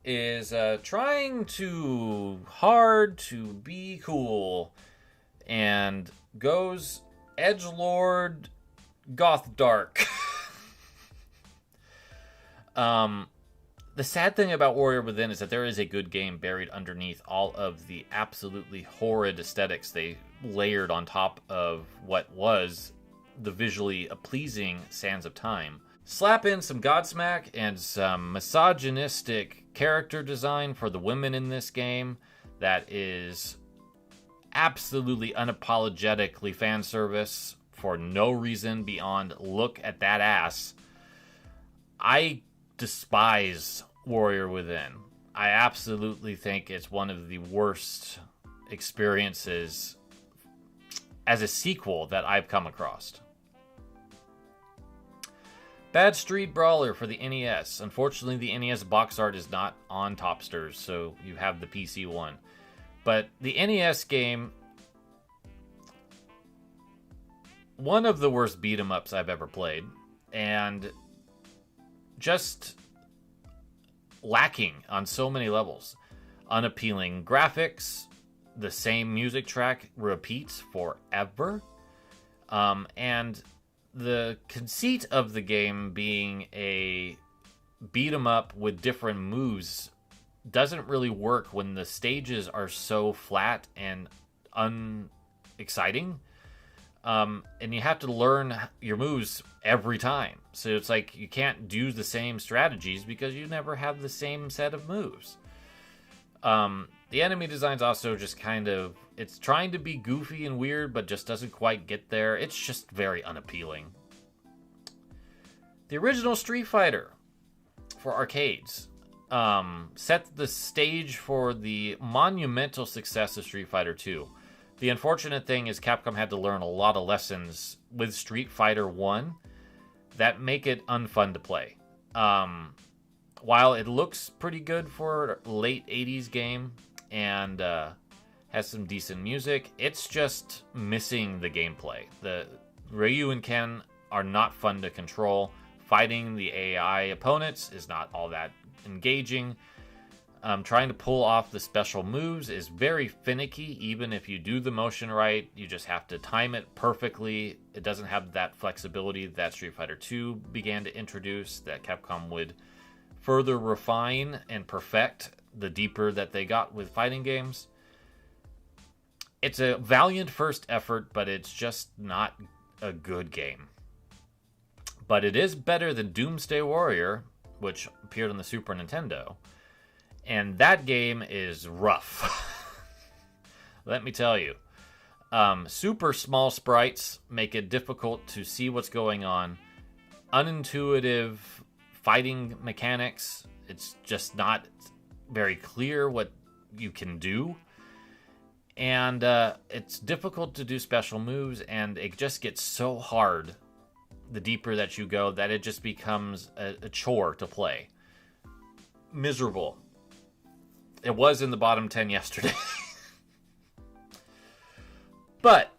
is trying too hard to be cool and goes edgelord goth dark. The sad thing about Warrior Within is that there is a good game buried underneath all of the absolutely horrid aesthetics they layered on top of what was the visually pleasing Sands of Time. Slap in some Godsmack and some misogynistic character design for the women in this game that is absolutely unapologetically fan service for no reason beyond look at that ass. I despise Warrior Within. I absolutely think it's one of the worst experiences as a sequel that I've come across. Bad Street Brawler for the NES. Unfortunately, the NES box art is not on Topsters, so you have the PC one. But the NES game, one of the worst beat-em-ups I've ever played, and just lacking on so many levels. Unappealing graphics, the same music track repeats forever, and the conceit of the game being a beat 'em up with different moves doesn't really work when the stages are so flat and unexciting. And you have to learn your moves every time. So it's like you can't do the same strategies because you never have the same set of moves. The enemy design's also just kind of... It's trying to be goofy and weird, but just doesn't quite get there. It's just very unappealing. The original Street Fighter for arcades set the stage for the monumental success of Street Fighter 2. The unfortunate thing is Capcom had to learn a lot of lessons with Street Fighter 1 that make it unfun to play. While it looks pretty good for a late 80s game and has some decent music, it's just missing the gameplay. The Ryu and Ken are not fun to control. Fighting the AI opponents is not all that engaging. Trying to pull off the special moves is very finicky. Even if you do the motion right, you just have to time it perfectly. It doesn't have that flexibility that Street Fighter 2 began to introduce, that Capcom would further refine and perfect the deeper that they got with fighting games. It's a valiant first effort, but it's just not a good game. But it is better than Doomsday Warrior, which appeared on the Super Nintendo. And that game is rough. Let me tell you. Super small sprites make it difficult to see what's going on. Unintuitive fighting mechanics. It's just not very clear what you can do. And it's difficult to do special moves, and it just gets so hard the deeper that you go that it just becomes a chore to play. Miserable. It was in the bottom 10 yesterday. But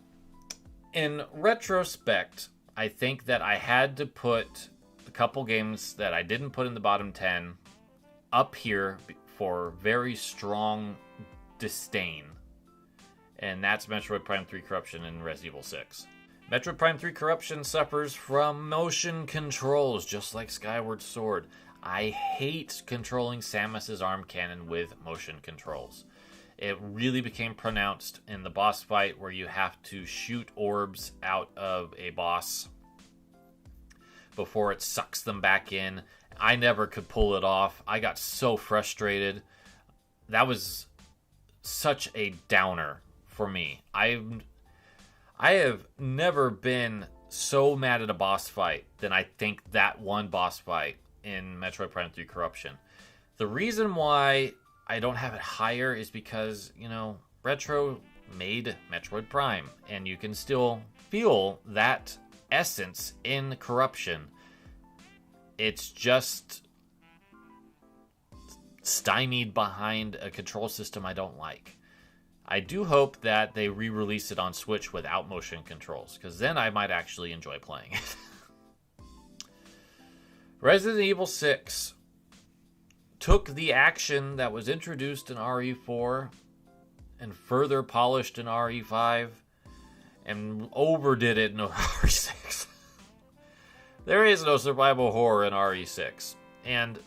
in retrospect, I think that I had to put a couple games that I didn't put in the bottom 10 up here for very strong disdain. And that's Metroid Prime 3 Corruption and Resident Evil 6. Metroid Prime 3 Corruption suffers from motion controls, just like Skyward Sword. I hate controlling Samus's arm cannon with motion controls. It really became pronounced in the boss fight where you have to shoot orbs out of a boss before it sucks them back in. I never could pull it off. I got so frustrated. That was such a downer for me. I have never been so mad at a boss fight than I think that one boss fight in Metroid Prime 3 Corruption. The reason why I don't have it higher is because, Retro made Metroid Prime, and you can still feel that essence in Corruption. It's just stymied behind a control system I don't like. I do hope that they re-release it on Switch without motion controls, because then I might actually enjoy playing it. Resident Evil 6 took the action that was introduced in RE4 and further polished in RE5 and overdid it in RE6. There is no survival horror in RE6. And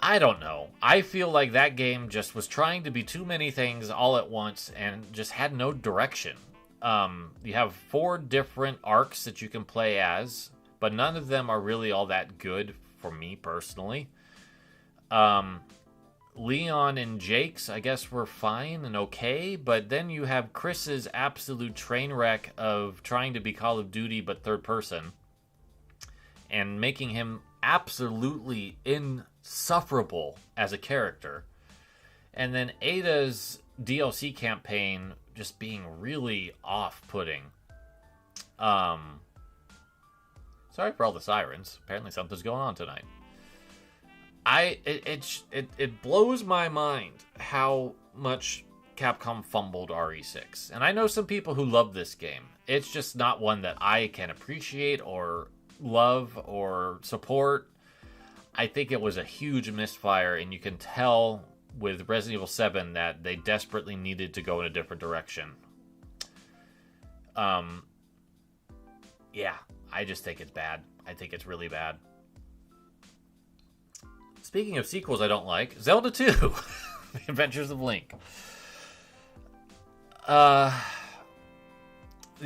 I don't know. I feel like that game just was trying to be too many things all at once and just had no direction. You have 4 different arcs that you can play as, but none of them are really all that good for me personally. Leon and Jake's, I guess, were fine and okay, but then you have Chris's absolute train wreck of trying to be Call of Duty but third person and making him absolutely insufferable as a character. And then Ada's DLC campaign just being really off-putting. Sorry for all the sirens. Apparently something's going on tonight. It blows my mind how much Capcom fumbled RE6. And I know some people who love this game. It's just not one that I can appreciate or love or support. I think it was a huge misfire, and you can tell with Resident Evil 7 that they desperately needed to go in a different direction. Yeah, I just think it's bad. I think it's really bad. Speaking of sequels I don't like, Zelda 2, The Adventures of Link. The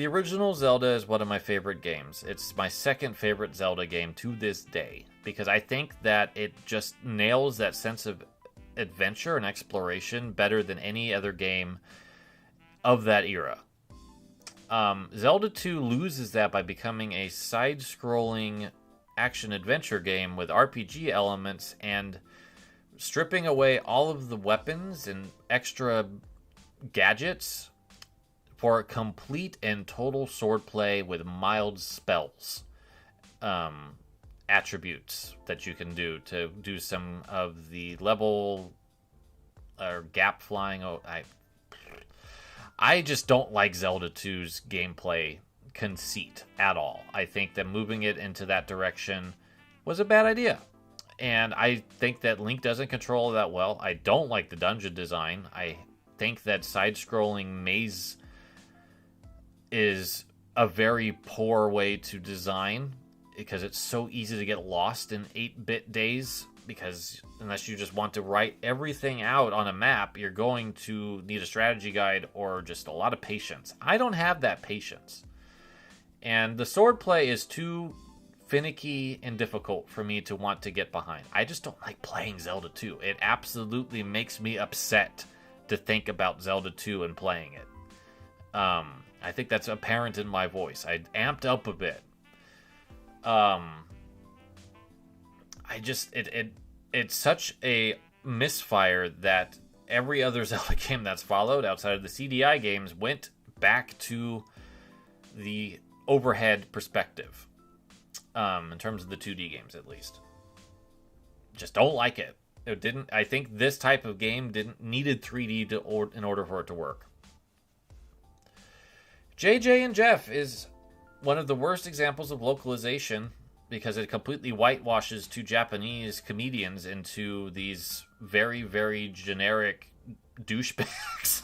original Zelda is one of my favorite games. It's my second favorite Zelda game to this day, because I think that it just nails that sense of adventure and exploration better than any other game of that era. Zelda 2 loses that by becoming a side-scrolling action-adventure game with RPG elements and stripping away all of the weapons and extra gadgets for complete and total swordplay with mild spells. Attributes that you can do to do some of the level or gap flying. I just don't like Zelda 2's gameplay conceit at all. I think that moving it into that direction was a bad idea. And I think that Link doesn't control that well. I don't like the dungeon design. I think that side-scrolling maze is a very poor way to design, because it's so easy to get lost in 8-bit days, because unless you just want to write everything out on a map, you're going to need a strategy guide or just a lot of patience. I don't have that patience. And the swordplay is too finicky and difficult for me to want to get behind. I just don't like playing Zelda 2. It absolutely makes me upset to think about Zelda 2 and playing it. I think that's apparent in my voice. I amped up a bit. It's such a misfire that every other Zelda game that's followed outside of the CDI games went back to the overhead perspective, in terms of the 2D games at least. Just don't like it. I think this type of game needed 3D in order for it to work. JJ and Jeff is one of the worst examples of localization, because it completely whitewashes 2 Japanese comedians into these very, very generic douchebags.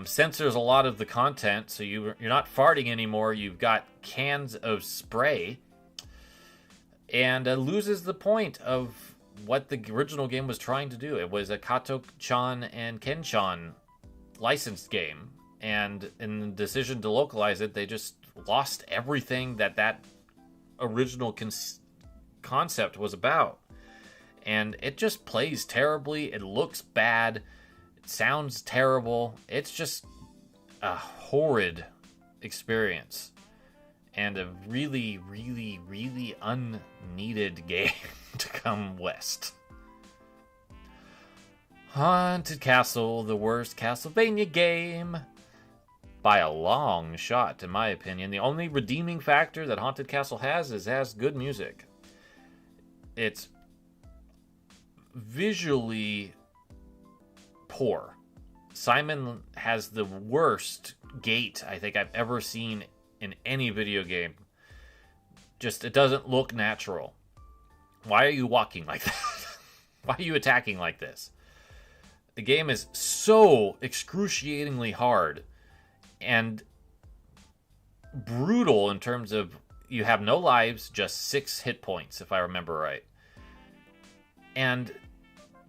Censors a lot of the content, so you're not farting anymore. You've got cans of spray, and loses the point of what the original game was trying to do. It was a Kato-chan and Ken-chan licensed game, and in the decision to localize it, they just lost everything that original concept was about. And it just plays terribly. It looks bad. It sounds terrible. It's just a horrid experience. And a really, really, really unneeded game to come west. Haunted Castle, the worst Castlevania game. By a long shot, in my opinion. The only redeeming factor that Haunted Castle has is it has good music. It's visually poor. Simon has the worst gait I think I've ever seen in any video game. Just, it doesn't look natural. Why are you walking like that? Why are you attacking like this? The game is so excruciatingly hard and brutal in terms of you have no lives, just 6 hit points, if I remember right. And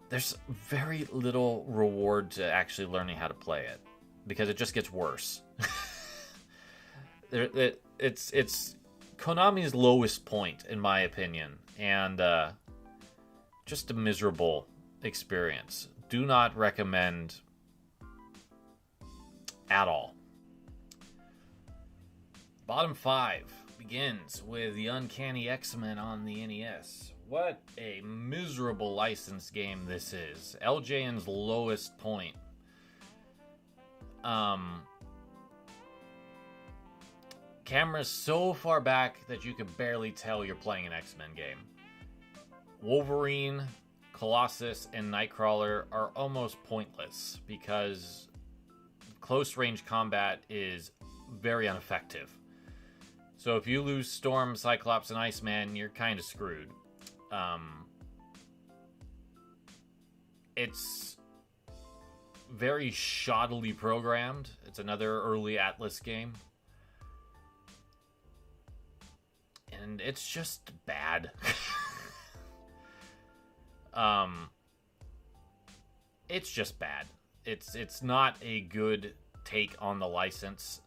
there's very little reward to actually learning how to play it, because it just gets worse. It's Konami's lowest point, in my opinion, and just a miserable experience. Do not recommend at all. Bottom 5 begins with the Uncanny X-Men on the NES. What a miserable licensed game this is. LJN's lowest point. Camera's so far back that you could barely tell you're playing an X-Men game. Wolverine, Colossus, and Nightcrawler are almost pointless because close range combat is very ineffective. So if you lose Storm, Cyclops, and Iceman, you're kind of screwed. It's very shoddily programmed. It's another early Atlas game. And it's just bad. It's just bad. It's not a good take on the license.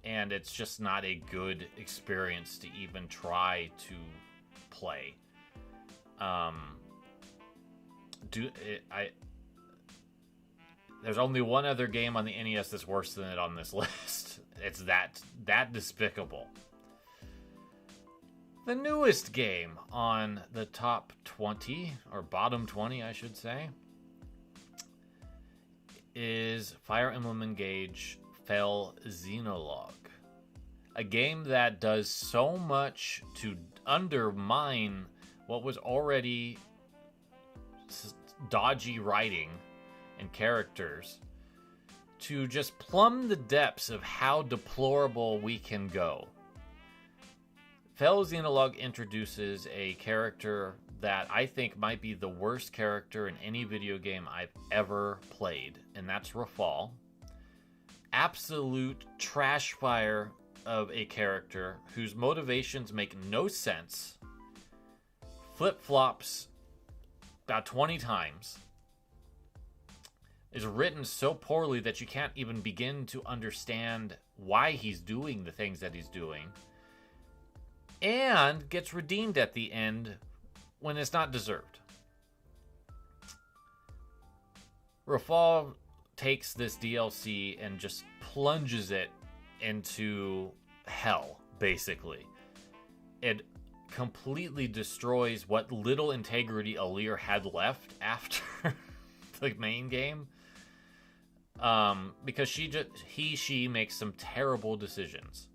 And it's just not a good experience to even try to play. There's only one other game on the NES that's worse than it on this list. It's that despicable. The newest game on the top 20, or bottom 20, I should say, is Fire Emblem Engage Fell Xenologue. A game that does so much to undermine what was already dodgy writing and characters to just plumb the depths of how deplorable we can go. Fell Xenologue introduces a character that I think might be the worst character in any video game I've ever played, and that's Rafal. Absolute trash fire of a character whose motivations make no sense, flip-flops about 20 times, is written so poorly that you can't even begin to understand why he's doing the things that he's doing, and gets redeemed at the end when it's not deserved. Rafal takes this DLC and just plunges it into hell, basically. It completely destroys what little integrity Alir had left after the main game. Because she makes some terrible decisions.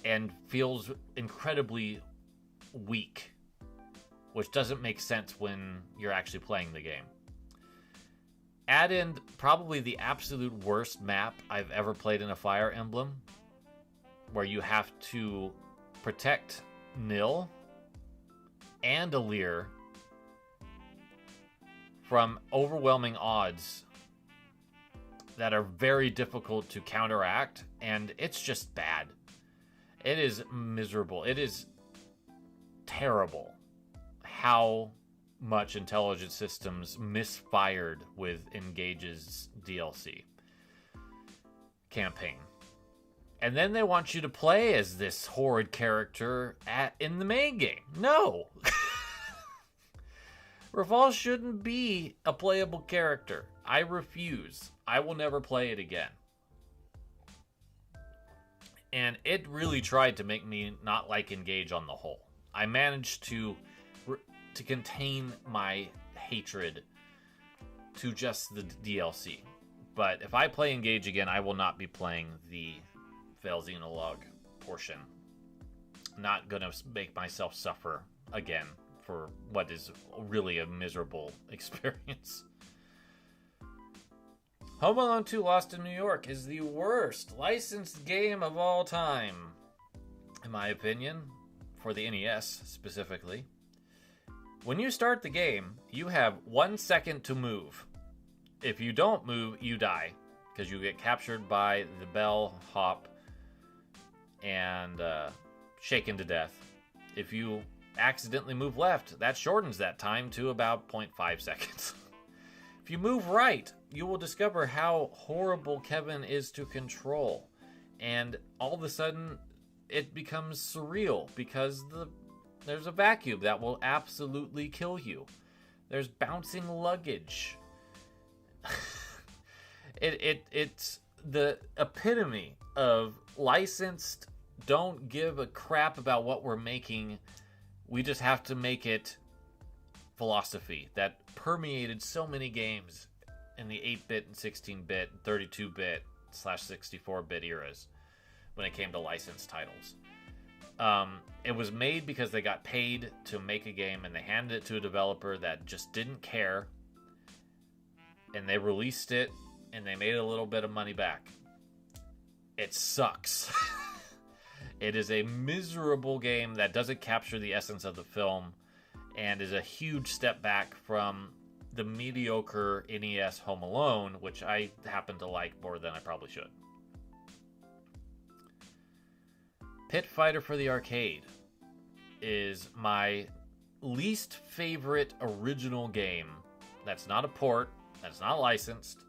And feels incredibly weak, which doesn't make sense when you're actually playing the game. Add in probably the absolute worst map I've ever played in a Fire Emblem, where you have to protect Nil and Alir from overwhelming odds that are very difficult to counteract, and it's just bad. It is miserable. It is terrible how much Intelligent Systems misfired with Engage's DLC. campaign. And then they want you to play as this horrid character in the main game. No! Rafal shouldn't be a playable character. I refuse. I will never play it again. And it really tried to make me not like Engage on the whole. I managed to contain my hatred to just the DLC. But if I play Engage again, I will not be playing the Veil Xenologue portion. Not gonna make myself suffer again for what is really a miserable experience. Home Alone 2 Lost in New York is the worst licensed game of all time, in my opinion, for the NES specifically. When you start the game, you have 1 second to move. If you don't move, you die, because you get captured by the bellhop and shaken to death. If you accidentally move left, that shortens that time to about 0.5 seconds. If you move right, you will discover how horrible Kevin is to control. And all of a sudden, it becomes surreal because there's a vacuum that will absolutely kill you. There's bouncing luggage. It's the epitome of licensed, don't give a crap about what we're making. We just have to make it philosophy that permeated so many games in the 8-bit and 16-bit, 32-bit / 64-bit eras when it came to licensed titles. It was made because they got paid to make a game and they handed it to a developer that just didn't care, and they released it and they made a little bit of money back. It sucks. It is a miserable game that doesn't capture the essence of the film and is a huge step back from the mediocre NES Home Alone, which I happen to like more than I probably should. Pit Fighter for the arcade is my least favorite original game. That's not a port. That's not licensed.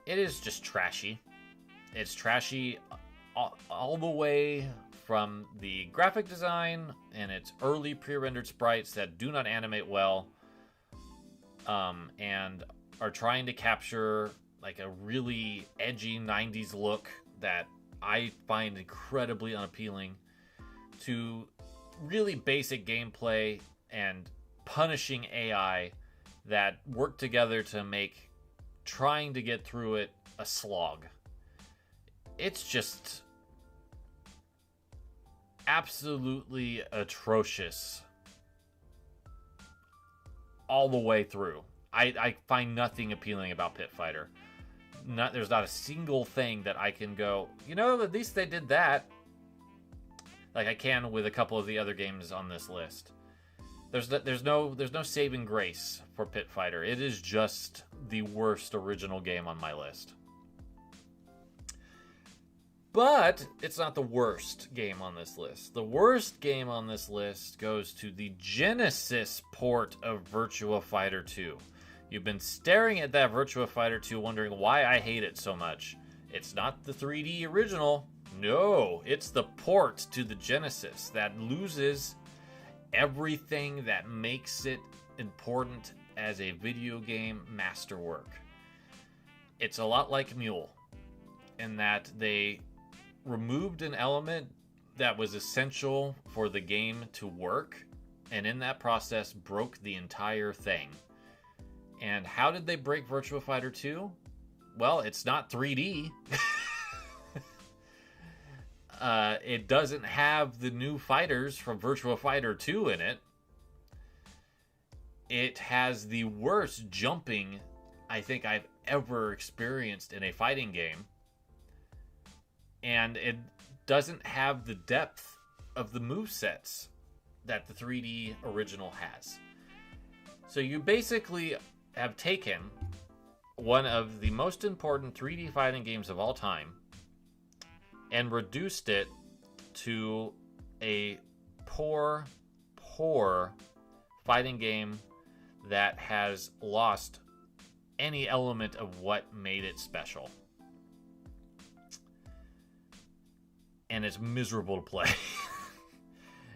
It is just trashy. It's trashy all the way from the graphic design and its early pre-rendered sprites that do not animate well, and are trying to capture like a really edgy 90s look that I find incredibly unappealing, to really basic gameplay and punishing AI that work together to make trying to get through it a slog. It's just absolutely atrocious all the way through. I find nothing appealing about Pit Fighter. There's not a single thing that I can go, at least they did that, like I can with a couple of the other games on this list. There's no saving grace for Pit Fighter. It is just the worst original game on my list. But it's not the worst game on this list. The worst game on this list goes to the Genesis port of Virtua Fighter 2. You've been staring at that Virtua Fighter 2 wondering why I hate it so much. It's not the 3D original. No, it's the port to the Genesis that loses everything that makes it important as a video game masterwork. It's a lot like Mule in that they removed an element that was essential for the game to work, and in that process broke the entire thing. And how did they break Virtua Fighter 2? Well, it's not 3D. It doesn't have the new fighters from Virtua Fighter 2 in it. It has the worst jumping I think I've ever experienced in a fighting game. And it doesn't have the depth of the movesets that the 3D original has. So you basically have taken one of the most important 3D fighting games of all time and reduced it to a poor fighting game that has lost any element of what made it special. and it's miserable to play.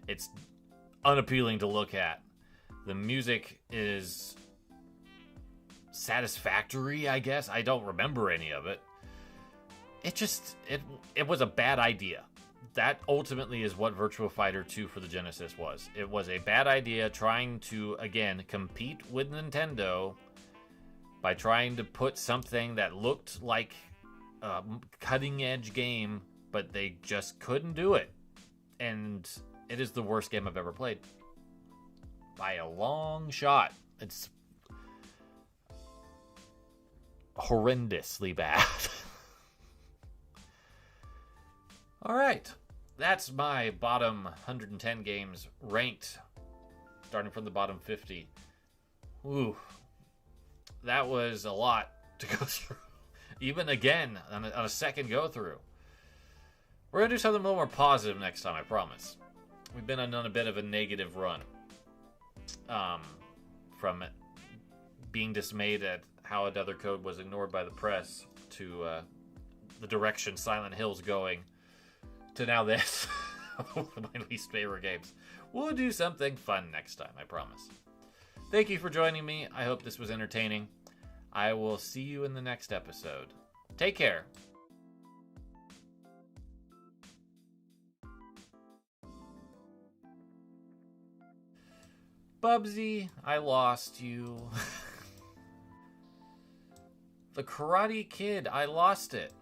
It's unappealing to look at. The music is satisfactory, I guess. I don't remember any of it. It was a bad idea. That ultimately is what Virtua Fighter 2 for the Genesis was. It was a bad idea trying to, again, compete with Nintendo by trying to put something that looked like a cutting-edge game, but they just couldn't do it. And it is the worst game I've ever played. By a long shot. It's horrendously bad. Alright. That's my bottom 110 games ranked. Starting from the bottom 50. Ooh. That was a lot to go through. Even again, on a second go through. We're going to do something a little more positive next time, I promise. We've been on a bit of a negative run. From being dismayed at how Another Code was ignored by the press to the direction Silent Hill's going to now this. One of my least favorite games. We'll do something fun next time, I promise. Thank you for joining me. I hope this was entertaining. I will see you in the next episode. Take care. Bubsy, I lost you. The Karate Kid, I lost it.